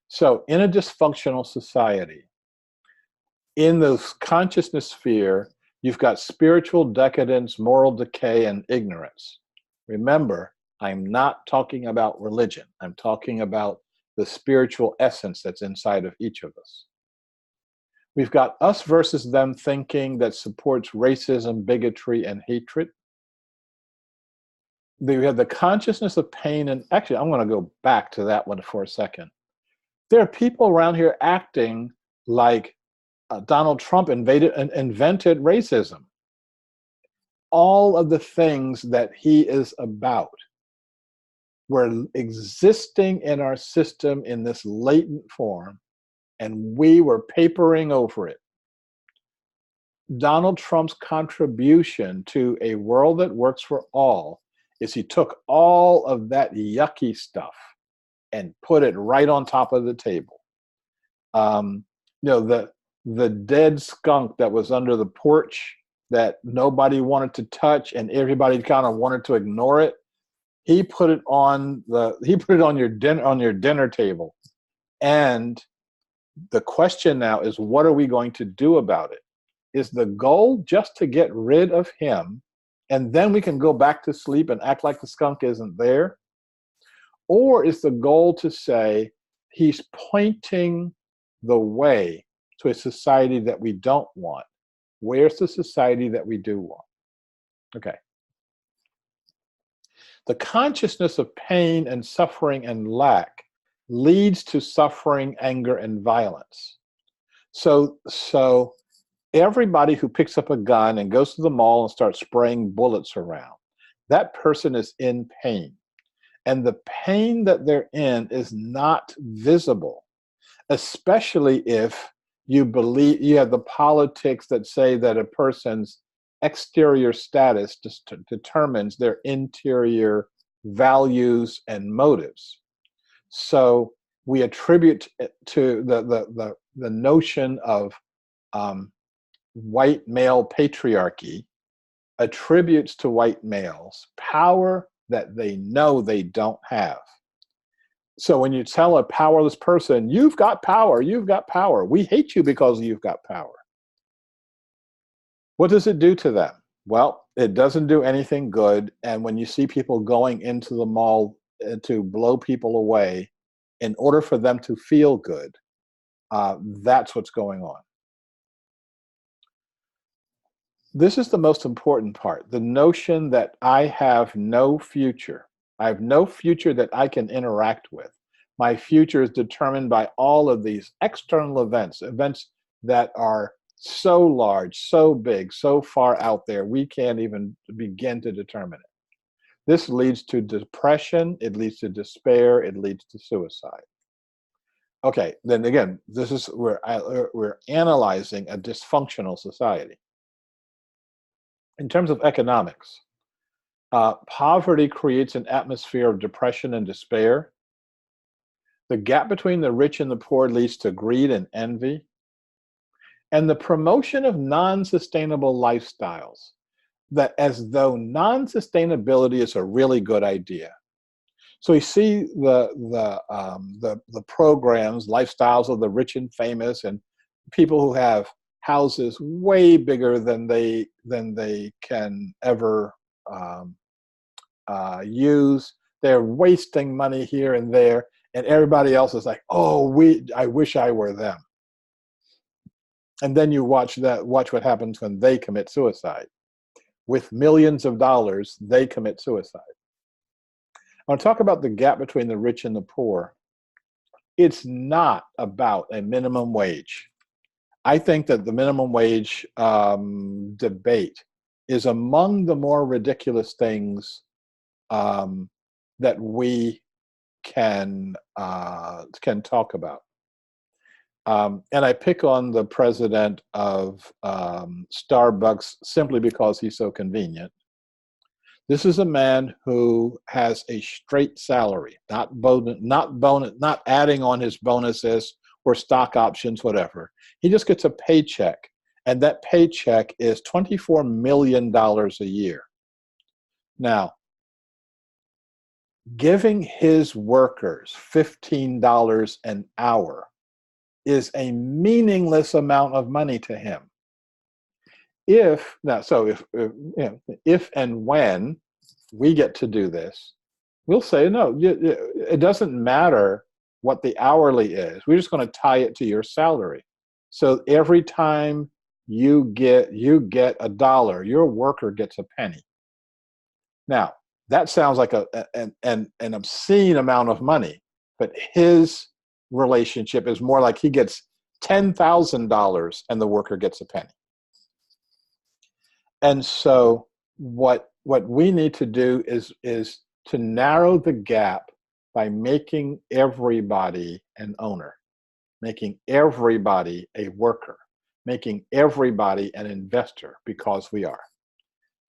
So in a dysfunctional society, in the consciousness sphere, you've got spiritual decadence, moral decay, and ignorance. Remember, I'm not talking about religion. I'm talking about the spiritual essence that's inside of each of us. We've got us versus them thinking that supports racism, bigotry, and hatred. We have the consciousness of pain, and actually, I'm going to go back to that one for a second. There are people around here acting like Donald Trump invented racism. All of the things that he is about were existing in our system in this latent form, and we were papering over it. Donald Trump's contribution to a world that works for all is he took all of that yucky stuff and put it right on top of the table. The dead skunk that was under the porch that nobody wanted to touch and everybody kind of wanted to ignore it. He put it on your dinner table. And the question now is, what are we going to do about it? Is the goal just to get rid of him and then we can go back to sleep and act like the skunk isn't there? Or is the goal to say he's pointing the way to a society that we don't want? Where's the society that we do want? Okay. The consciousness of pain and suffering and lack leads to suffering, anger, and violence. So everybody who picks up a gun and goes to the mall and starts spraying bullets around, that person is in pain. And the pain that they're in is not visible, especially if you believe you have the politics that say that a person's exterior status determines their interior values and motives. So we attribute to the notion of white male patriarchy attributes to white males power that they know they don't have. So when you tell a powerless person, you've got power, we hate you because you've got power. What does it do to them? Well, it doesn't do anything good. And when you see people going into the mall to blow people away in order for them to feel good, that's what's going on. This is the most important part, the notion that I have no future. I have no future that I can interact with. My future is determined by all of these external events that are so large, so big, so far out there, we can't even begin to determine it. This leads to depression, it leads to despair, it leads to suicide. Okay, then again, this is where we're analyzing a dysfunctional society. In terms of economics, poverty creates an atmosphere of depression and despair. The gap between the rich and the poor leads to greed and envy. And the promotion of non-sustainable lifestyles, that as though non-sustainability is a really good idea. So we see the programs, lifestyles of the rich and famous, and people who have houses way bigger than they can ever use. They're wasting money here and there, and everybody else is like, "Oh, I wish I were them." And then you watch what happens when they commit suicide. With millions of dollars, they commit suicide. I want to talk about the gap between the rich and the poor. It's not about a minimum wage. I think that the minimum wage debate is among the more ridiculous things that we can talk about. And I pick on the president of Starbucks simply because he's so convenient. This is a man who has a straight salary, not adding on his bonuses or stock options, whatever. He just gets a paycheck, and that paycheck is $24 million a year. Now, giving his workers $15 an hour is a meaningless amount of money to him. If and when we get to do this, we'll say, no, it doesn't matter what the hourly is. We're just going to tie it to your salary. So every time you get $1, your worker gets a penny. Now, that sounds like an obscene amount of money, but his relationship is more like he gets $10,000 and the worker gets a penny. And so what we need to do is to narrow the gap by making everybody an owner, making everybody a worker, making everybody an investor, because we are.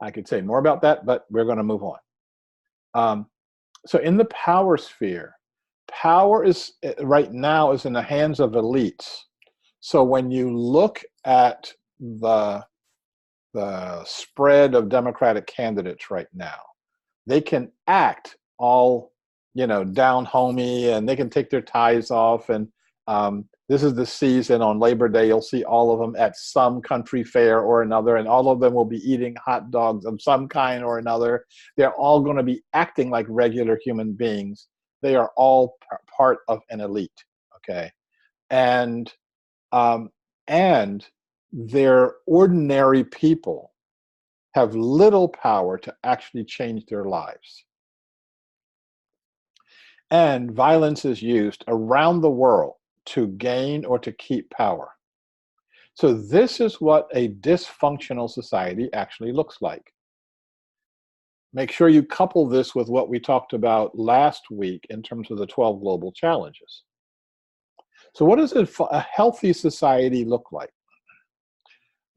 I could say more about that, but we're going to move on. So in the power sphere, power is right now is in the hands of elites. So when you look at the spread of Democratic candidates right now, they can act all, down homey, and they can take their ties off. And this is the season on Labor Day. You'll see all of them at some country fair or another, and all of them will be eating hot dogs of some kind or another. They're all going to be acting like regular human beings. They are all part of an elite, okay? And their ordinary people have little power to actually change their lives. And violence is used around the world to gain or to keep power. So this is what a dysfunctional society actually looks like. Make sure you couple this with what we talked about last week in terms of the 12 global challenges. So what does a healthy society look like?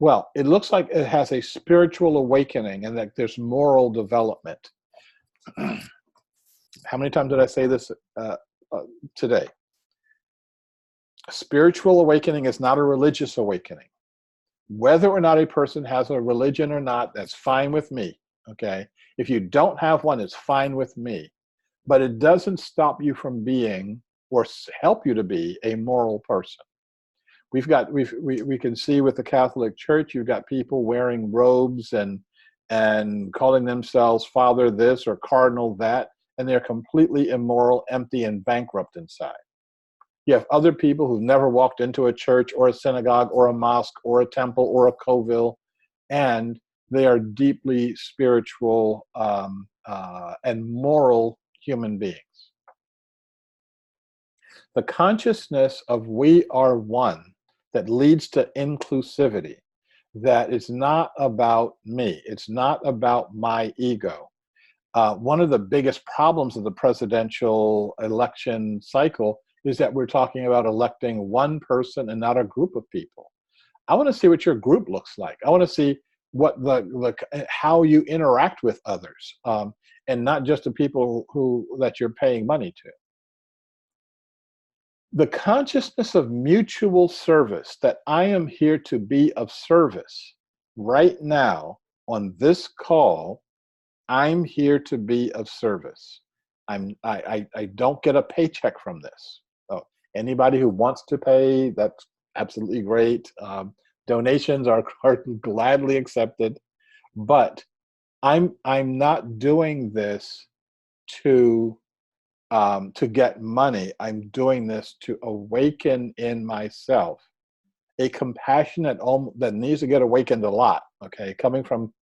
Well, it looks like it has a spiritual awakening and that there's moral development. How many times did I say this today? A spiritual awakening is not a religious awakening. Whether or not a person has a religion or not, that's fine with me, okay? If you don't have one, it's fine with me. But it doesn't stop you from being, or help you to be, a moral person. We can see with the Catholic Church, you've got people wearing robes and calling themselves Father this or Cardinal that, and they're completely immoral, empty, and bankrupt inside. You have other people who've never walked into a church or a synagogue or a mosque or a temple or a covil, and they are deeply spiritual and moral human beings. The consciousness of we are one that leads to inclusivity, that is not about me. It's not about my ego. One of the biggest problems of the presidential election cycle is that we're talking about electing one person and not a group of people. I want to see what your group looks like. I want to see what how you interact with others, and not just the people that you're paying money to. The consciousness of mutual service, that I am here to be of service. Right now, on this call, I'm here to be of service. I don't get a paycheck from this. So anybody who wants to pay, that's absolutely great. Donations are gladly accepted, but I'm not doing this to get money. I'm doing this to awaken in myself a compassion that needs to get awakened a lot. Okay, coming from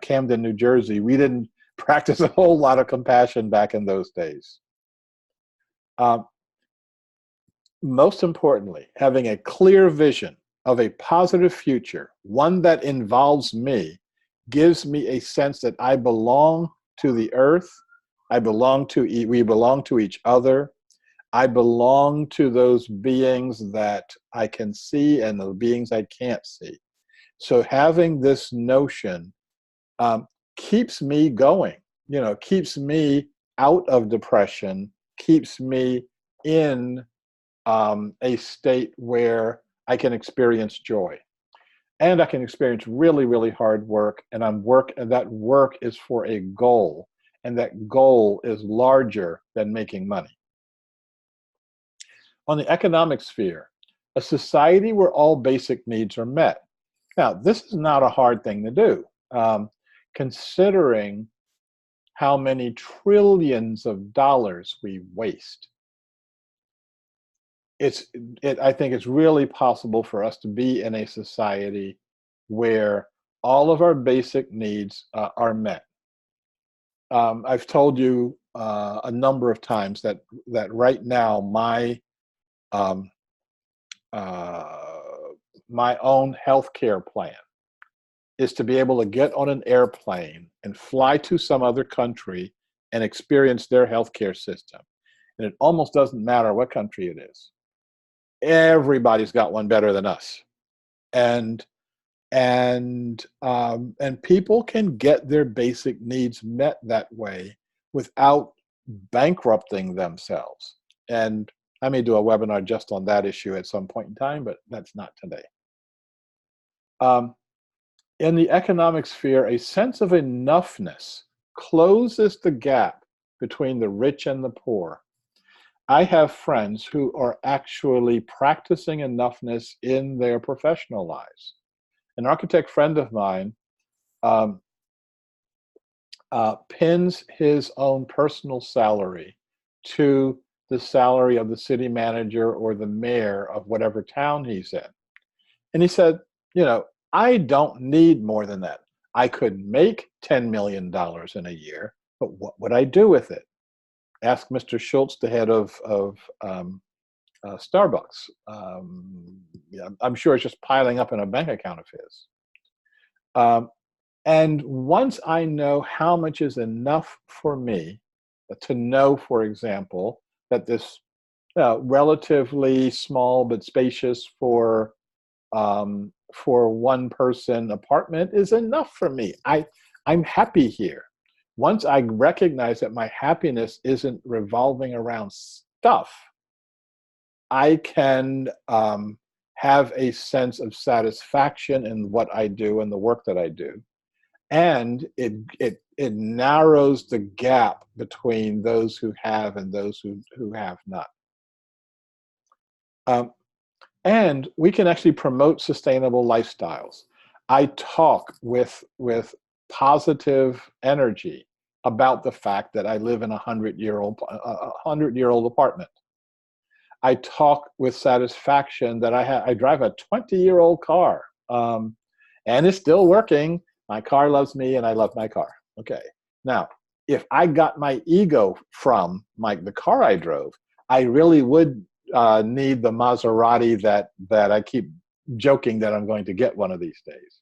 Camden, New Jersey, we didn't practice a whole lot of compassion back in those days. Most importantly, having a clear vision of a positive future, one that involves me, gives me a sense that I belong to the earth. We belong to each other. I belong to those beings that I can see and the beings I can't see. So having this notion keeps me going, keeps me out of depression, keeps me in a state where I can experience joy. And I can experience really, really hard work, and that work is for a goal, and that goal is larger than making money. On the economic sphere, a society where all basic needs are met. Now, this is not a hard thing to do, considering how many trillions of dollars we waste. I think it's really possible for us to be in a society where all of our basic needs are met. I've told you a number of times that right now my own healthcare plan is to be able to get on an airplane and fly to some other country and experience their healthcare system. And it almost doesn't matter what country it is. Everybody's got one better than us. And people can get their basic needs met that way without bankrupting themselves. And I may do a webinar just on that issue at some point in time, but that's not today. In the economic sphere, a sense of enoughness closes the gap between the rich and the poor. I have friends who are actually practicing enoughness in their professional lives. An architect friend of mine pins his own personal salary to the salary of the city manager or the mayor of whatever town he's in. And he said, I don't need more than that. I could make $10 million in a year, but what would I do with it? Ask Mr. Schultz, the head of Starbucks. I'm sure it's just piling up in a bank account of his. And once I know how much is enough for me, to know, for example, that this relatively small but spacious for one person apartment is enough for me. I'm happy here. Once I recognize that my happiness isn't revolving around stuff, I can have a sense of satisfaction in what I do and the work that I do. And it narrows the gap between those who have and those who have not. And we can actually promote sustainable lifestyles. I talk with positive energy about the fact that I live in a 100-year-old apartment. I talk with satisfaction that I drive a 20-year-old car, and it's still working. My car loves me, and I love my car. Okay. Now, if I got my ego from the car I drove, I really would need the Maserati that I keep joking that I'm going to get one of these days.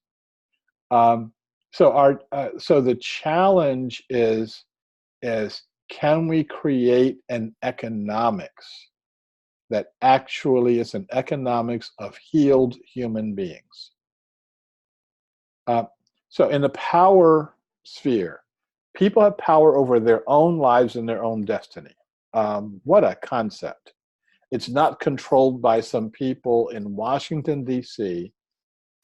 So the challenge is can we create an economics that actually is an economics of healed human beings? So in the power sphere, people have power over their own lives and their own destiny. What a concept. It's not controlled by some people in Washington, D.C.,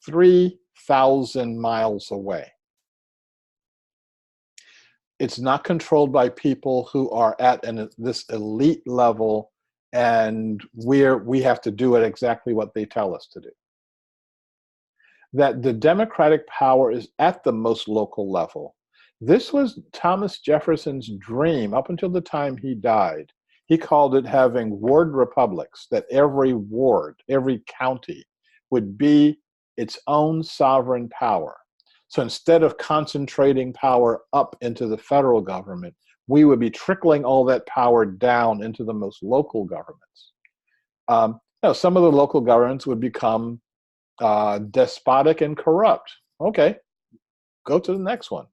3,000 miles away. It's not controlled by people who are at this elite level and we have to do it exactly what they tell us to do. That the democratic power is at the most local level. This was Thomas Jefferson's dream up until the time he died. He called it having ward republics, that every ward, every county would be its own sovereign power. So instead of concentrating power up into the federal government, we would be trickling all that power down into the most local governments. Some of the local governments would become despotic and corrupt. Okay, go to the next one.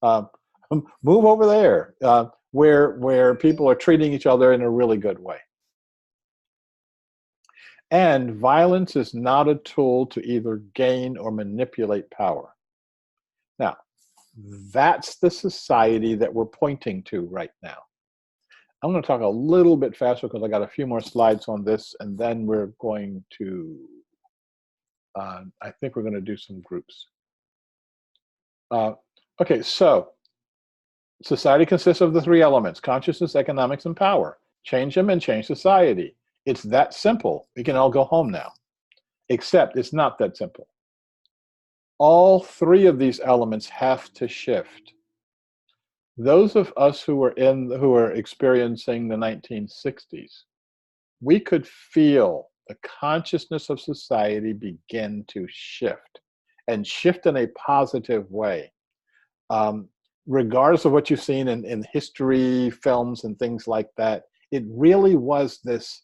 Move over there where people are treating each other in a really good way. And violence is not a tool to either gain or manipulate power. Now, that's the society that we're pointing to right now. I'm going to talk a little bit faster because I got a few more slides on this, and then we're going to, I think we're going to do some groups. Okay, so society consists of the three elements: consciousness, economics, and power. Change them and change society. It's that simple. We can all go home now. Except it's not that simple. All three of these elements have to shift. Those of us who were experiencing the 1960s, we could feel the consciousness of society begin to shift, and shift in a positive way. Regardless of what you've seen in history films and things like that, it really was this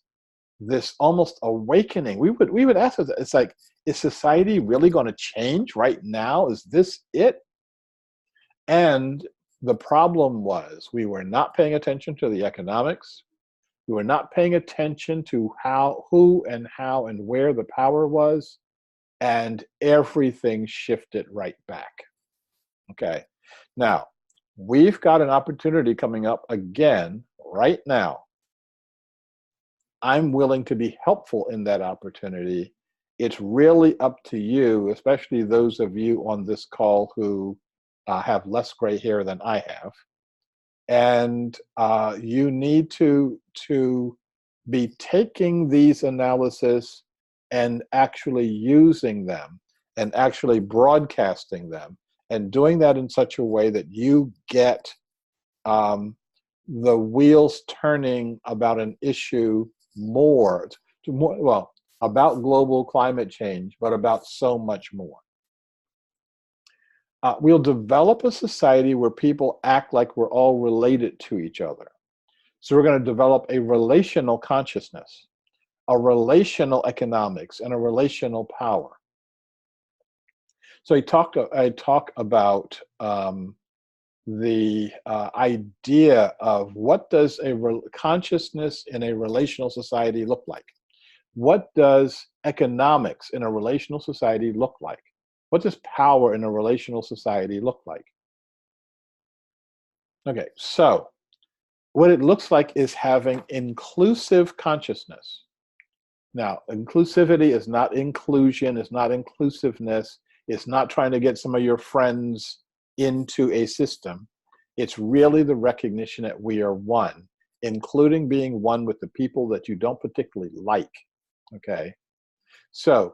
almost awakening. We would ask us, it's like, is society really going to change right now? Is this it? And the problem was we were not paying attention to the economics. We were not paying attention to who and how and where the power was, and everything shifted right back. Okay. Now, we've got an opportunity coming up again right now. I'm willing to be helpful in that opportunity. It's really up to you, especially those of you on this call who have less gray hair than I have. And you need to be taking these analyses and actually using them and actually broadcasting them, and doing that in such a way that you get the wheels turning about an issue about global climate change, but about so much more. We'll develop a society where people act like we're all related to each other. So we're going to develop a relational consciousness, a relational economics, and a relational power. So I talk about the idea of what does consciousness in a relational society look like? What does economics in a relational society look like? What does power in a relational society look like? Okay, so what it looks like is having inclusive consciousness. Now, inclusivity is not inclusion, it's not inclusiveness, it's not trying to get some of your friends into a system. It's really the recognition that we are one, including being one with the people that you don't particularly like. Okay, so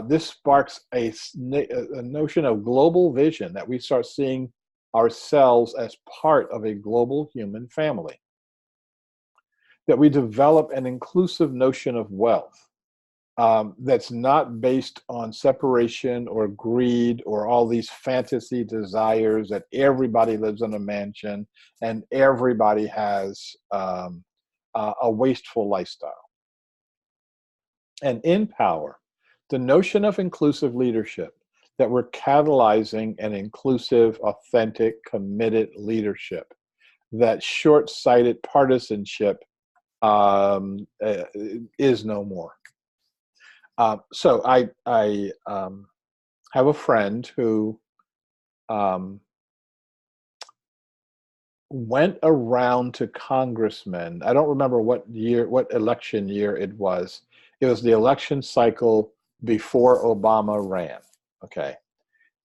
this sparks a notion of global vision, that we start seeing ourselves as part of a global human family, that we develop an inclusive notion of wealth that's not based on separation or greed or all these fantasy desires that everybody lives in a mansion and everybody has a wasteful lifestyle. And in power, the notion of inclusive leadership, that we're catalyzing an inclusive, authentic, committed leadership, that short-sighted partisanship is no more. So I have a friend who went around to congressmen. I don't remember what election year it was. It was the election cycle before Obama ran, okay?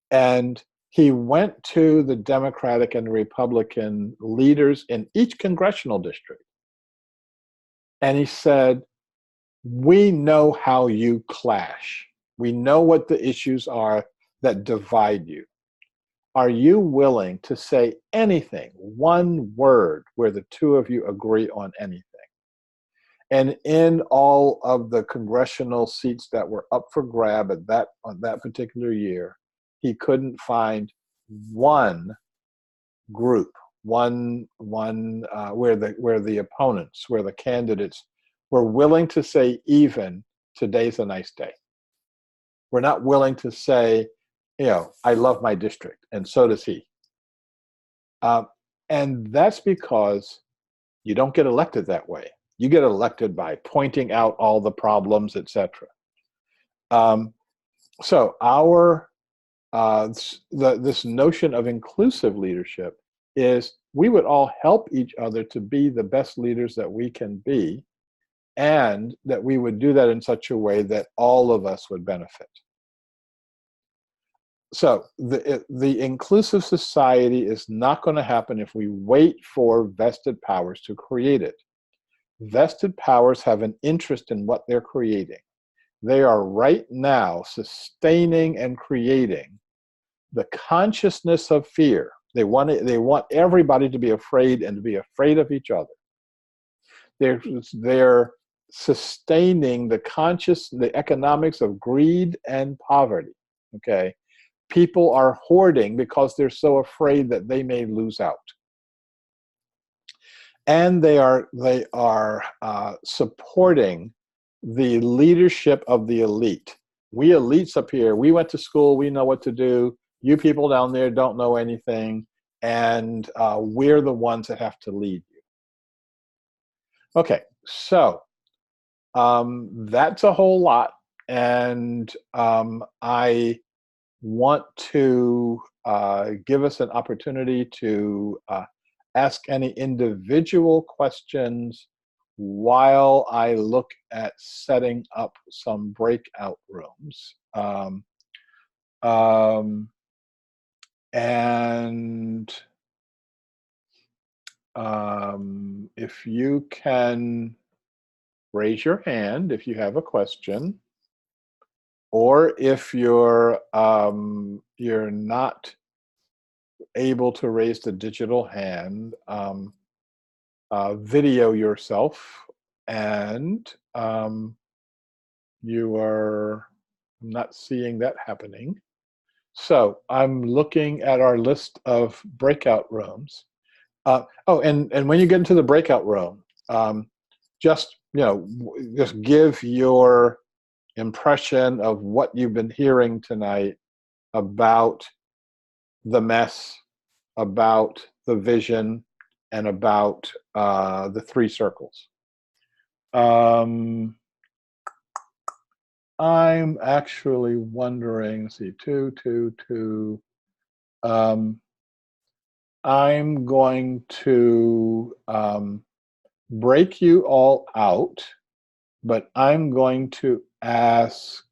And he went to the Democratic and Republican leaders in each congressional district. And he said, we know how you clash. We know what the issues are that divide you. Are you willing to say anything, one word, where the two of you agree on anything? And in all of the congressional seats that were up for grab on that particular year, he couldn't find one group, where the opponents, where the candidates were willing to say, even today's a nice day. We're not willing to say, I love my district, and so does he. And that's because you don't get elected that way. You get elected by pointing out all the problems, etc. So this notion of inclusive leadership is we would all help each other to be the best leaders that we can be, and that we would do that in such a way that all of us would benefit. So the inclusive society is not going to happen if we wait for vested powers to create it. Vested powers have an interest in what they're creating. They are right now sustaining and creating the consciousness of fear. They want everybody to be afraid and to be afraid of each other. They're sustaining the economics of greed and poverty. Okay, people are hoarding because they're so afraid that they may lose out. And they are supporting the leadership of the elite. We elites up here, we went to school, we know what to do. You people down there don't know anything, and we're the ones that have to lead you. Okay, so that's a whole lot, and I want to give us an opportunity to ask any individual questions while I look at setting up some breakout rooms. If you can raise your hand if you have a question, or if you're not able to raise the digital hand, video yourself, and you are not seeing that happening. So I'm looking at our list of breakout rooms. And when you get into the breakout room, just give your impression of what you've been hearing tonight about the mess, about the vision, and about the three circles. I'm actually wondering, let's see, 2, 2, 2. I'm going to break you all out, but I'm going to ask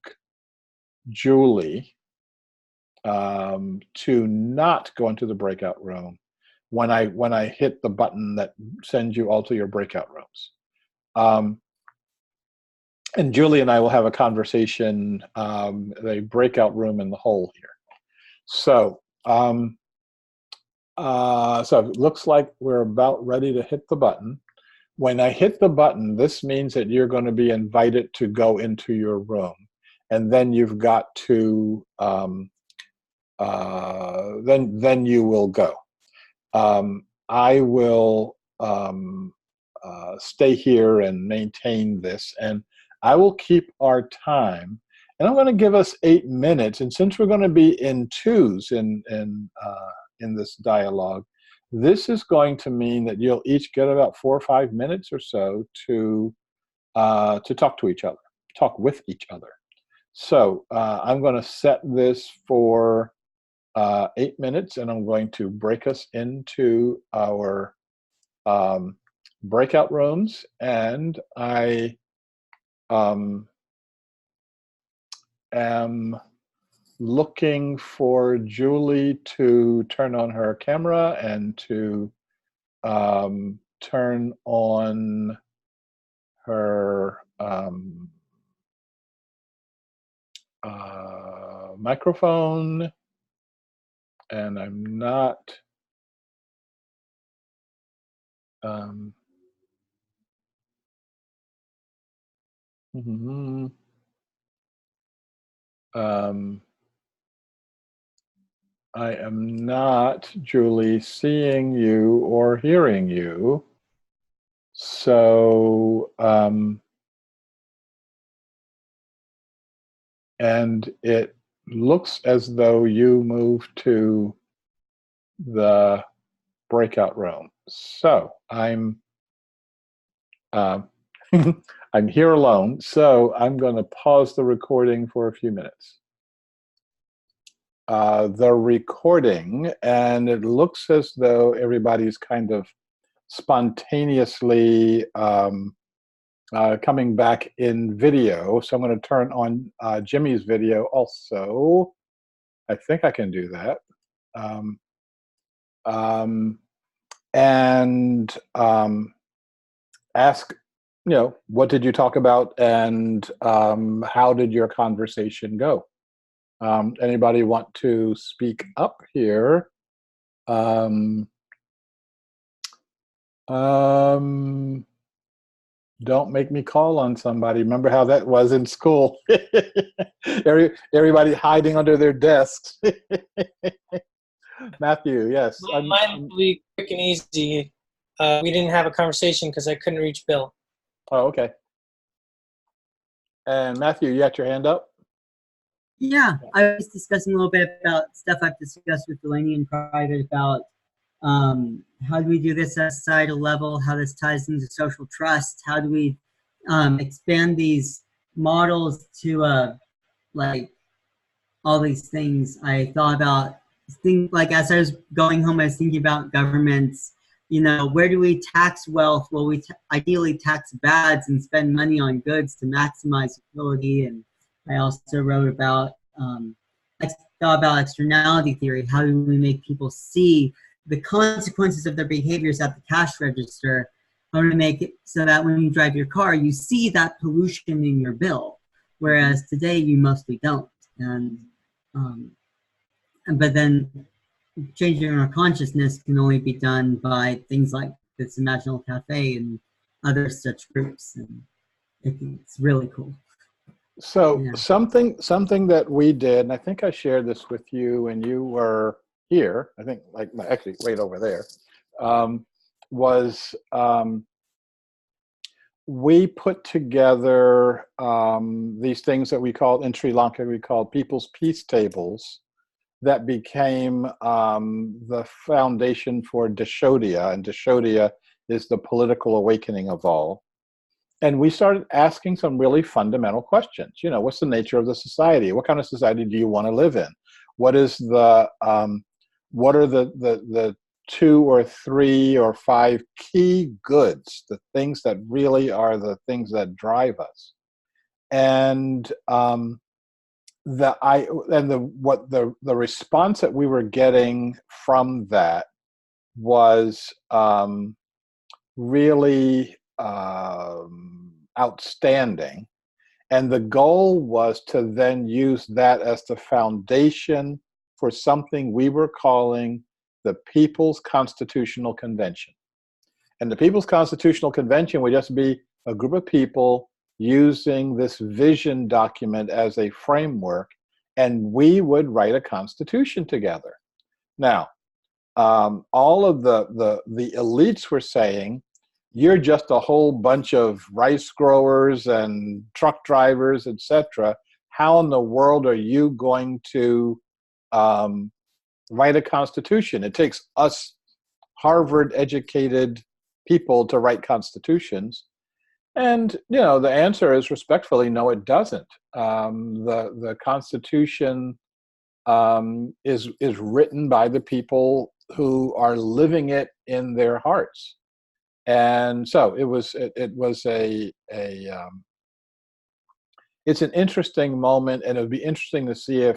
Julie to not go into the breakout room when I hit the button that sends you all to your breakout rooms. And Julie and I will have a conversation, the breakout room in the hole here. So, so it looks like we're about ready to hit the button. When I hit the button, this means that you're going to be invited to go into your room, and then you've got to then you will go. I will stay here and maintain this, and I will keep our time. And I'm going to give us 8 minutes. And since we're going to be in twos in this dialogue, this is going to mean that you'll each get about 4 or 5 minutes or so to talk to each other, talk with each other. So I'm going to set this for 8 minutes, and I'm going to break us into our breakout rooms. And I am looking for Julie to turn on her camera and to turn on her microphone, and I'm not I am not, Julie, seeing you or hearing you. So, and it looks as though you moved to the breakout room. So I'm I'm here alone, so I'm going to pause the recording for a few minutes. The recording, and it looks as though everybody's kind of spontaneously coming back in video. So I'm going to turn on Jimmy's video also. I think I can do that. And ask, what did you talk about, and how did your conversation go? Anybody want to speak up here? Don't make me call on somebody. Remember how that was in school? Everybody hiding under their desks. Matthew, yes. Mine will be quick and easy. We didn't have a conversation because I couldn't reach Bill. Oh, okay. And Matthew, you got your hand up? Yeah, I was discussing a little bit about stuff I've discussed with Delaney in private about how do we do this at a societal level, how this ties into social trust, how do we expand these models to like all these things. I thought about things like as I was going home, I was thinking about governments, where do we tax wealth? Well, we ideally tax bads and spend money on goods to maximize utility. And I also wrote about, I thought about externality theory. How do we make people see the consequences of their behaviors at the cash register? How do we make it so that when you drive your car, you see that pollution in your bill, whereas today you mostly don't. But then changing our consciousness can only be done by things like this Imaginal Cafe and other such groups, and it's really cool. So yeah. something that we did, and I think I shared this with you when you were here, I think actually right over there, was we put together these things that we called, in Sri Lanka, we called People's Peace Tables, that became the foundation for Deshodia, and Deshodia is the political awakening of all. And we started asking some really fundamental questions. What's the nature of the society? What kind of society do you want to live in? What is the what are the 2 or 3 or 5 key goods, the things that really are the things that drive us? And the response that we were getting from that was really outstanding. And the goal was to then use that as the foundation for something we were calling the People's Constitutional Convention. And the People's Constitutional Convention would just be a group of people using this vision document as a framework, and we would write a constitution together. Now, all of the elites were saying, you're just a whole bunch of rice growers and truck drivers, etc. How in the world are you going to write a constitution? It takes us Harvard-educated people to write constitutions. And the answer is respectfully, no, it doesn't. The Constitution is written by the people who are living it in their hearts. And so it's an interesting moment, and it would be interesting to see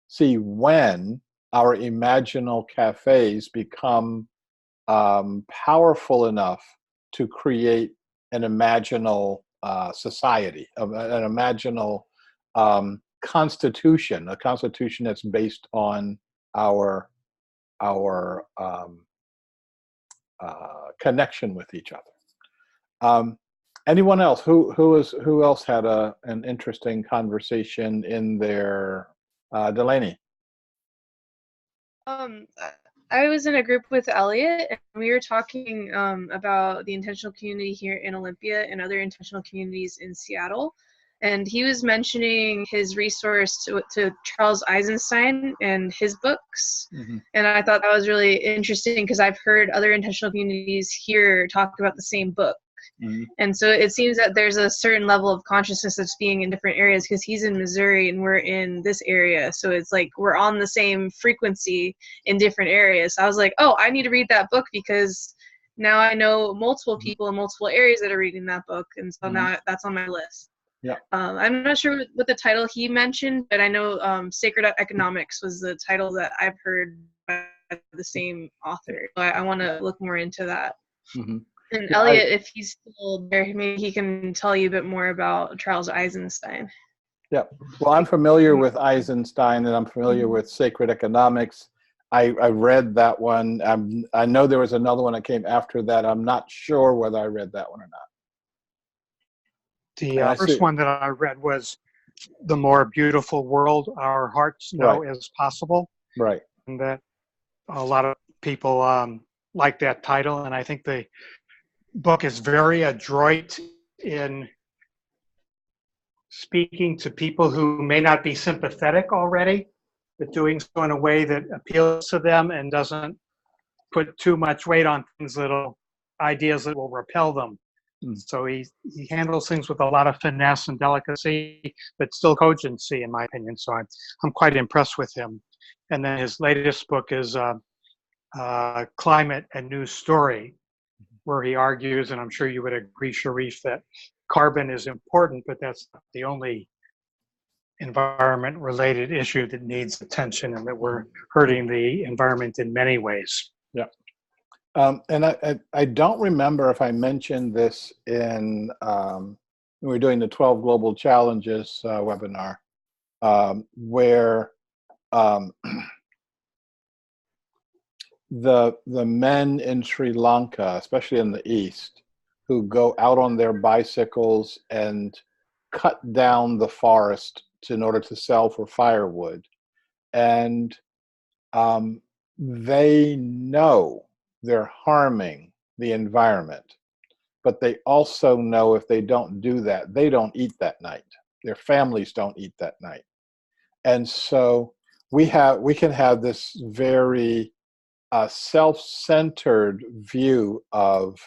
see when our imaginal cafes become powerful enough to create an imaginal society, an imaginal constitution, a constitution that's based on our connection with each other. Anyone else? Who else had an interesting conversation in their Delaney? I was in a group with Elliot, and we were talking about the intentional community here in Olympia and other intentional communities in Seattle. and he was mentioning his resource to Charles Eisenstein and his books. Mm-hmm. And I thought that was really interesting because I've heard other intentional communities here talk about the same book. Mm-hmm. And so it seems that there's a certain level of consciousness that's being in different areas, because he's in Missouri and we're in this area. So it's like we're on the same frequency in different areas. So I was like, oh, I need to read that book, because now I know multiple people in multiple areas that are reading that book. And so now that's on my list. Yeah. I'm not sure what the title he mentioned, but I know Sacred Economics was the title that I've heard by the same author. So I want to look more into that. Mm-hmm. And Elliot, if he's still there, maybe he can tell you a bit more about Charles Eisenstein. Yeah, well, I'm familiar with Eisenstein, and I'm familiar with Sacred Economics. I read that one. I know there was another one that came after that. I'm not sure whether I read that one or not. The first one that I read was The More Beautiful World Our Hearts Know Is Possible. Right. And that a lot of people like that title, and I think the book is very adroit in speaking to people who may not be sympathetic already, but doing so in a way that appeals to them and doesn't put too much weight on things ideas that will repel them. So he handles things with a lot of finesse and delicacy, but still cogency, in my opinion. So I'm quite impressed with him. And then his latest book is Climate: A New Story, where he argues, and I'm sure you would agree, Sharif, that carbon is important, but that's not the only environment-related issue that needs attention, and that we're hurting the environment in many ways. Yeah. And I don't remember if I mentioned this in when we were doing the 12 Global Challenges webinar, where the men in Sri Lanka, especially in the East, who go out on their bicycles and cut down the forest in order to sell for firewood. And they know they're harming the environment, but they also know if they don't do that, they don't eat that night. Their families don't eat that night. And so we can have this very self-centered view of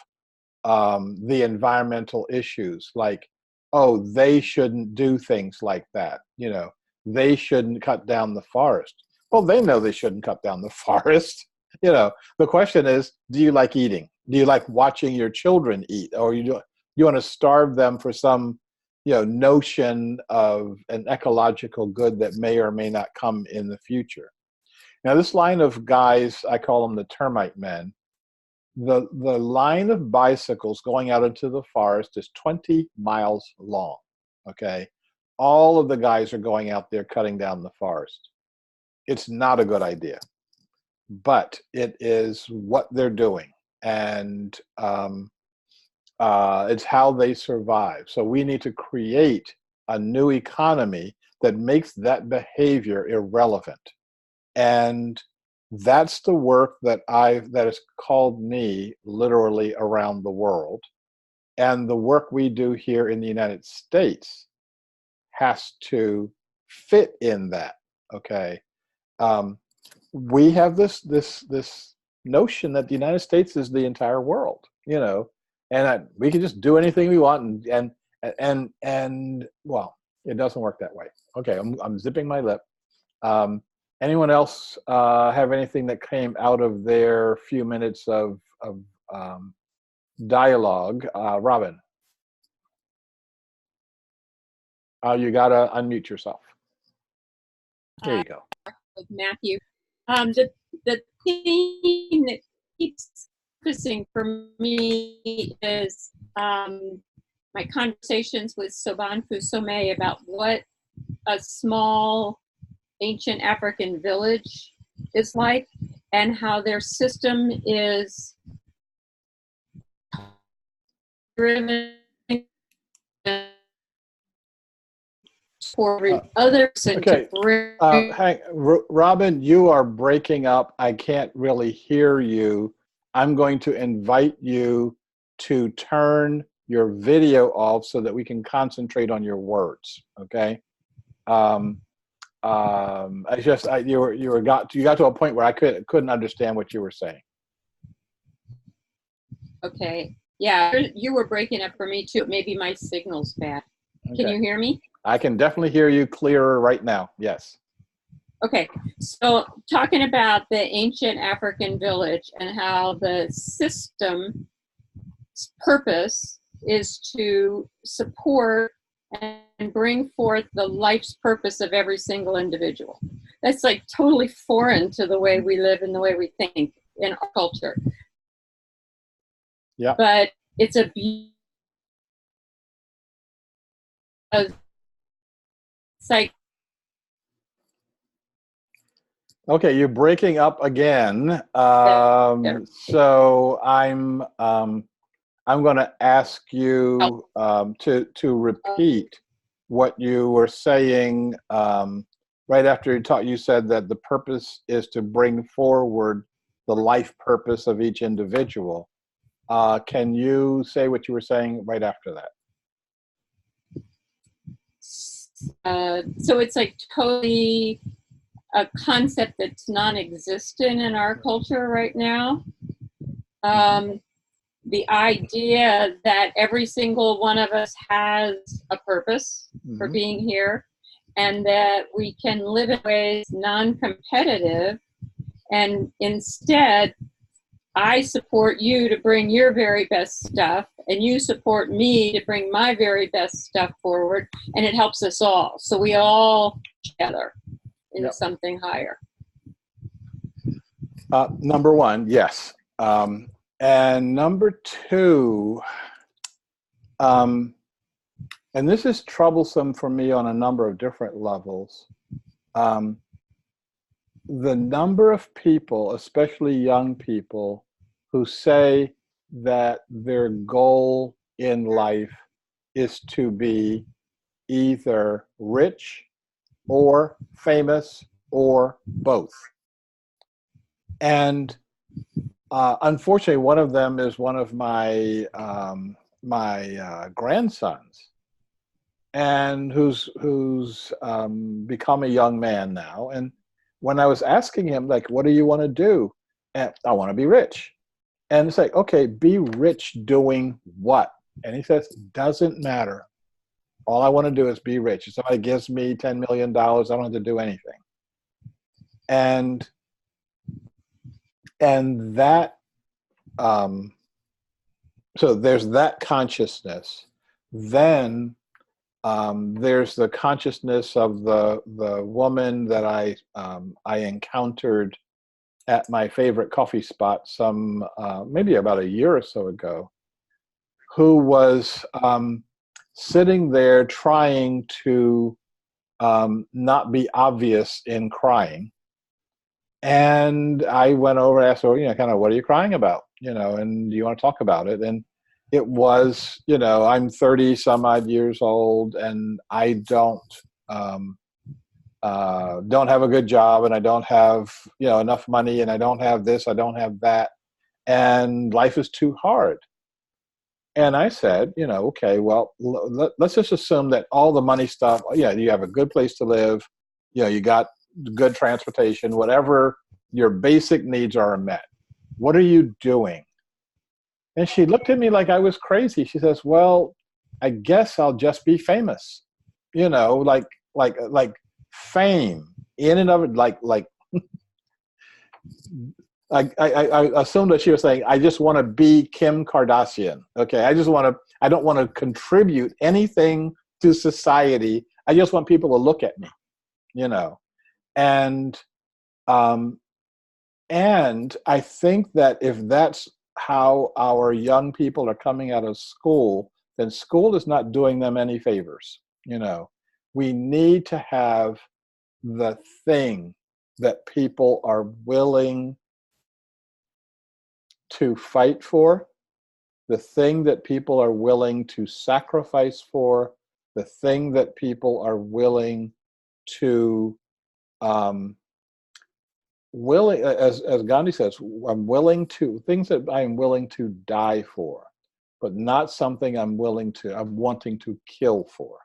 the environmental issues, like, oh, they shouldn't do things like that. You know, they shouldn't cut down the forest. Well, they know they shouldn't cut down the forest. You know, the question is, do you like eating? Do you like watching your children eat? Or you want to starve them for some, notion of an ecological good that may or may not come in the future? Now, this line of guys, I call them the termite men, the line of bicycles going out into the forest is 20 miles long, okay? All of the guys are going out there cutting down the forest. It's not a good idea, but it is what they're doing, and it's how they survive. So we need to create a new economy that makes that behavior irrelevant. And that's the work that has called me literally around the world. And the work we do here in the United States has to fit in that, okay? We have this notion that the United States is the entire world, and we can just do anything we want, and well, it doesn't work that way. Okay, I'm zipping my lip. Anyone else have anything that came out of their few minutes of dialogue? Robin, you gotta unmute yourself. There you go. With Matthew, the thing that keeps focusing for me is my conversations with Sobanfu Somé about what a small ancient African village is like, and how their system is driven for others. Okay, Robin, you are breaking up. I can't really hear you. I'm going to invite you to turn your video off so that we can concentrate on your words. Okay. You got to a point where I couldn't understand what you were saying. Okay. Yeah, you were breaking up for me too. Maybe my signal's bad. Okay. Can you hear me? I can definitely hear you clearer right now. Yes. Okay. So talking about the ancient African village and how the system's purpose is to support and bring forth the life's purpose of every single individual. That's like totally foreign to the way we live and the way we think in our culture. Yeah. But it's a psych. Okay, you're breaking up again. So I'm going to ask you to repeat what you were saying right after you talked. You said that the purpose is to bring forward the life purpose of each individual. Can you say what you were saying right after that? So it's like totally a concept that's non-existent in our culture right now. The idea that every single one of us has a purpose for being here, and that we can live in ways non-competitive, and instead I support you to bring your very best stuff, and you support me to bring my very best stuff forward, and it helps us all. So we all together into something higher. Number one, yes. And number two, and this is troublesome for me on a number of different levels. The number of people, especially young people, who say that their goal in life is to be either rich or famous or both. And unfortunately, one of them is one of my grandsons, and who's become a young man now. And when I was asking him, like, what do you want to do? And I want to be rich. And it's like, okay, be rich doing what? And he says, doesn't matter. All I want to do is be rich. If somebody gives me $10 million, I don't have to do anything. And that, so there's that consciousness. Then there's the consciousness of the woman that I encountered at my favorite coffee spot maybe about a year or so ago, who was sitting there trying to not be obvious in crying. And I went over and asked her, kind of, what are you crying about? And do you want to talk about it? And it was, I'm 30 some odd years old, and I don't have a good job, and I don't have, enough money, and I don't have this, I don't have that, and life is too hard. And I said, okay, well, let's just assume that all the money stuff, you have a good place to live, you got good transportation, whatever your basic needs are met. What are you doing? And she looked at me like I was crazy. She says, well, I guess I'll just be famous, like fame in and of it, like I assumed that she was saying, I just want to be Kim Kardashian. Okay. I don't want to contribute anything to society. I just want people to look at me, and I think that if that's how our young people are coming out of school, then school is not doing them any favors. We need to have the thing that people are willing to fight for, the thing that people are willing to sacrifice for, the thing that people are willing to as Gandhi says, things that I am willing to die for. but not something I'm wanting to kill for.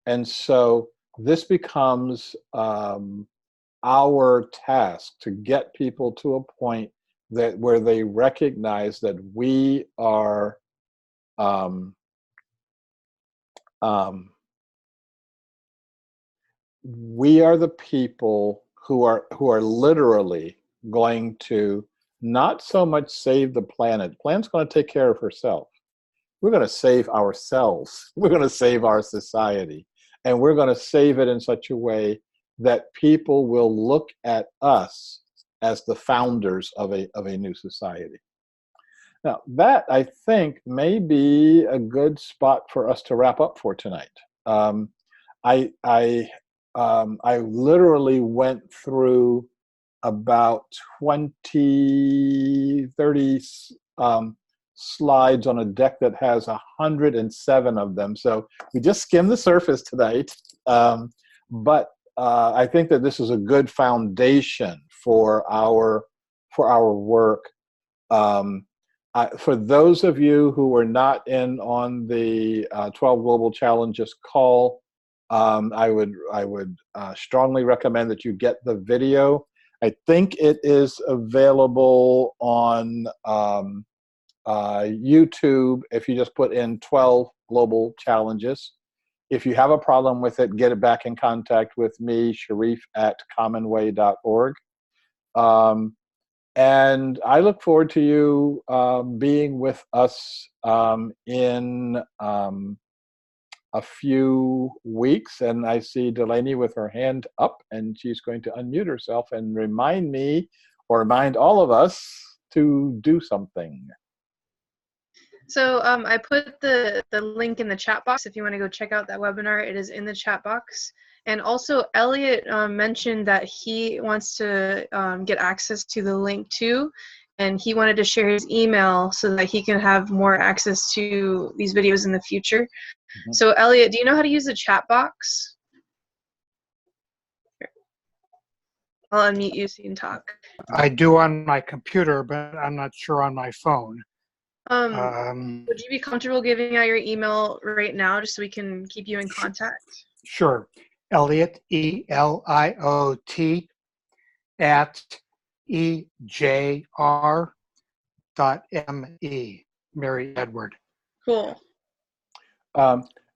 And so this becomes our task to get people to a point where they recognize that we are the people who are literally going to not so much save the planet. The planet's going to take care of herself. We're going to save ourselves. We're going to save our society. And we're going to save it in such a way that people will look at us as the founders of a new society. Now, that, I think, may be a good spot for us to wrap up for tonight. I literally went through about 30 slides on a deck that has 107 of them. So we just skimmed the surface tonight. But I think that this is a good foundation for our work. For those of you who were not in on the 12 Global Challenges call, I would strongly recommend that you get the video. I think it is available on YouTube if you just put in 12 Global Challenges. If you have a problem with it, get it back in contact with me, Sharif@commonway.org. And I look forward to you being with us in a few weeks. And I see Delaney with her hand up, and she's going to unmute herself and remind me, or remind all of us, to do something. So I put the link in the chat box if you want to go check out that webinar. It is in the chat box. And also, Elliot mentioned that he wants to get access to the link too, and he wanted to share his email so that he can have more access to these videos in the future. Mm-hmm. So Elliot, do you know how to use the chat box? I'll unmute you so you can talk. I do on my computer, but I'm not sure on my phone. Would you be comfortable giving out your email right now just so we can keep you in contact? Sure. Elliot, ELIOT, @EJR.ME, Mary Edward. Cool.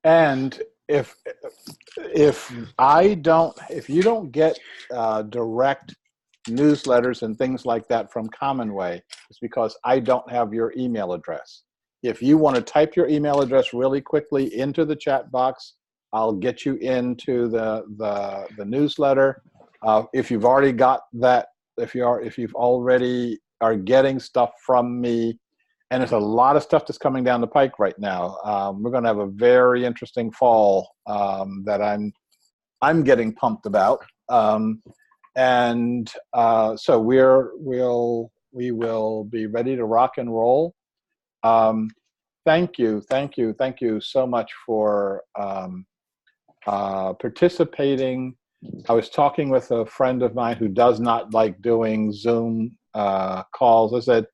And if you don't get direct newsletters and things like that from Commonway, it's because I don't have your email address. If you want to type your email address really quickly into the chat box, I'll get you into the newsletter. If you've already got that, if you've already are getting stuff from me, and there's a lot of stuff that's coming down the pike right now. We're going to have a very interesting fall that I'm getting pumped about. So we will be ready to rock and roll. Thank you so much for participating. I was talking with a friend of mine who does not like doing Zoom calls. I said,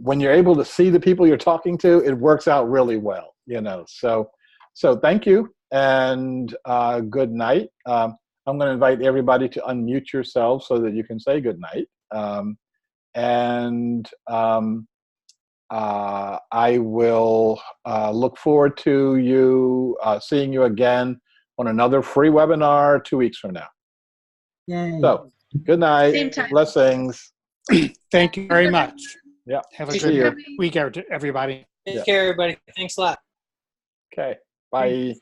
when you're able to see the people you're talking to, it works out really well, So thank you, and good night. I'm going to invite everybody to unmute yourselves so that you can say good night. I will look forward to you seeing you again on another free webinar 2 weeks from now. Yay. So, good night. Same time. Blessings. Thank you very much. Yeah. Have a good week, everybody. Take care, everybody. Thanks a lot. Okay. Bye.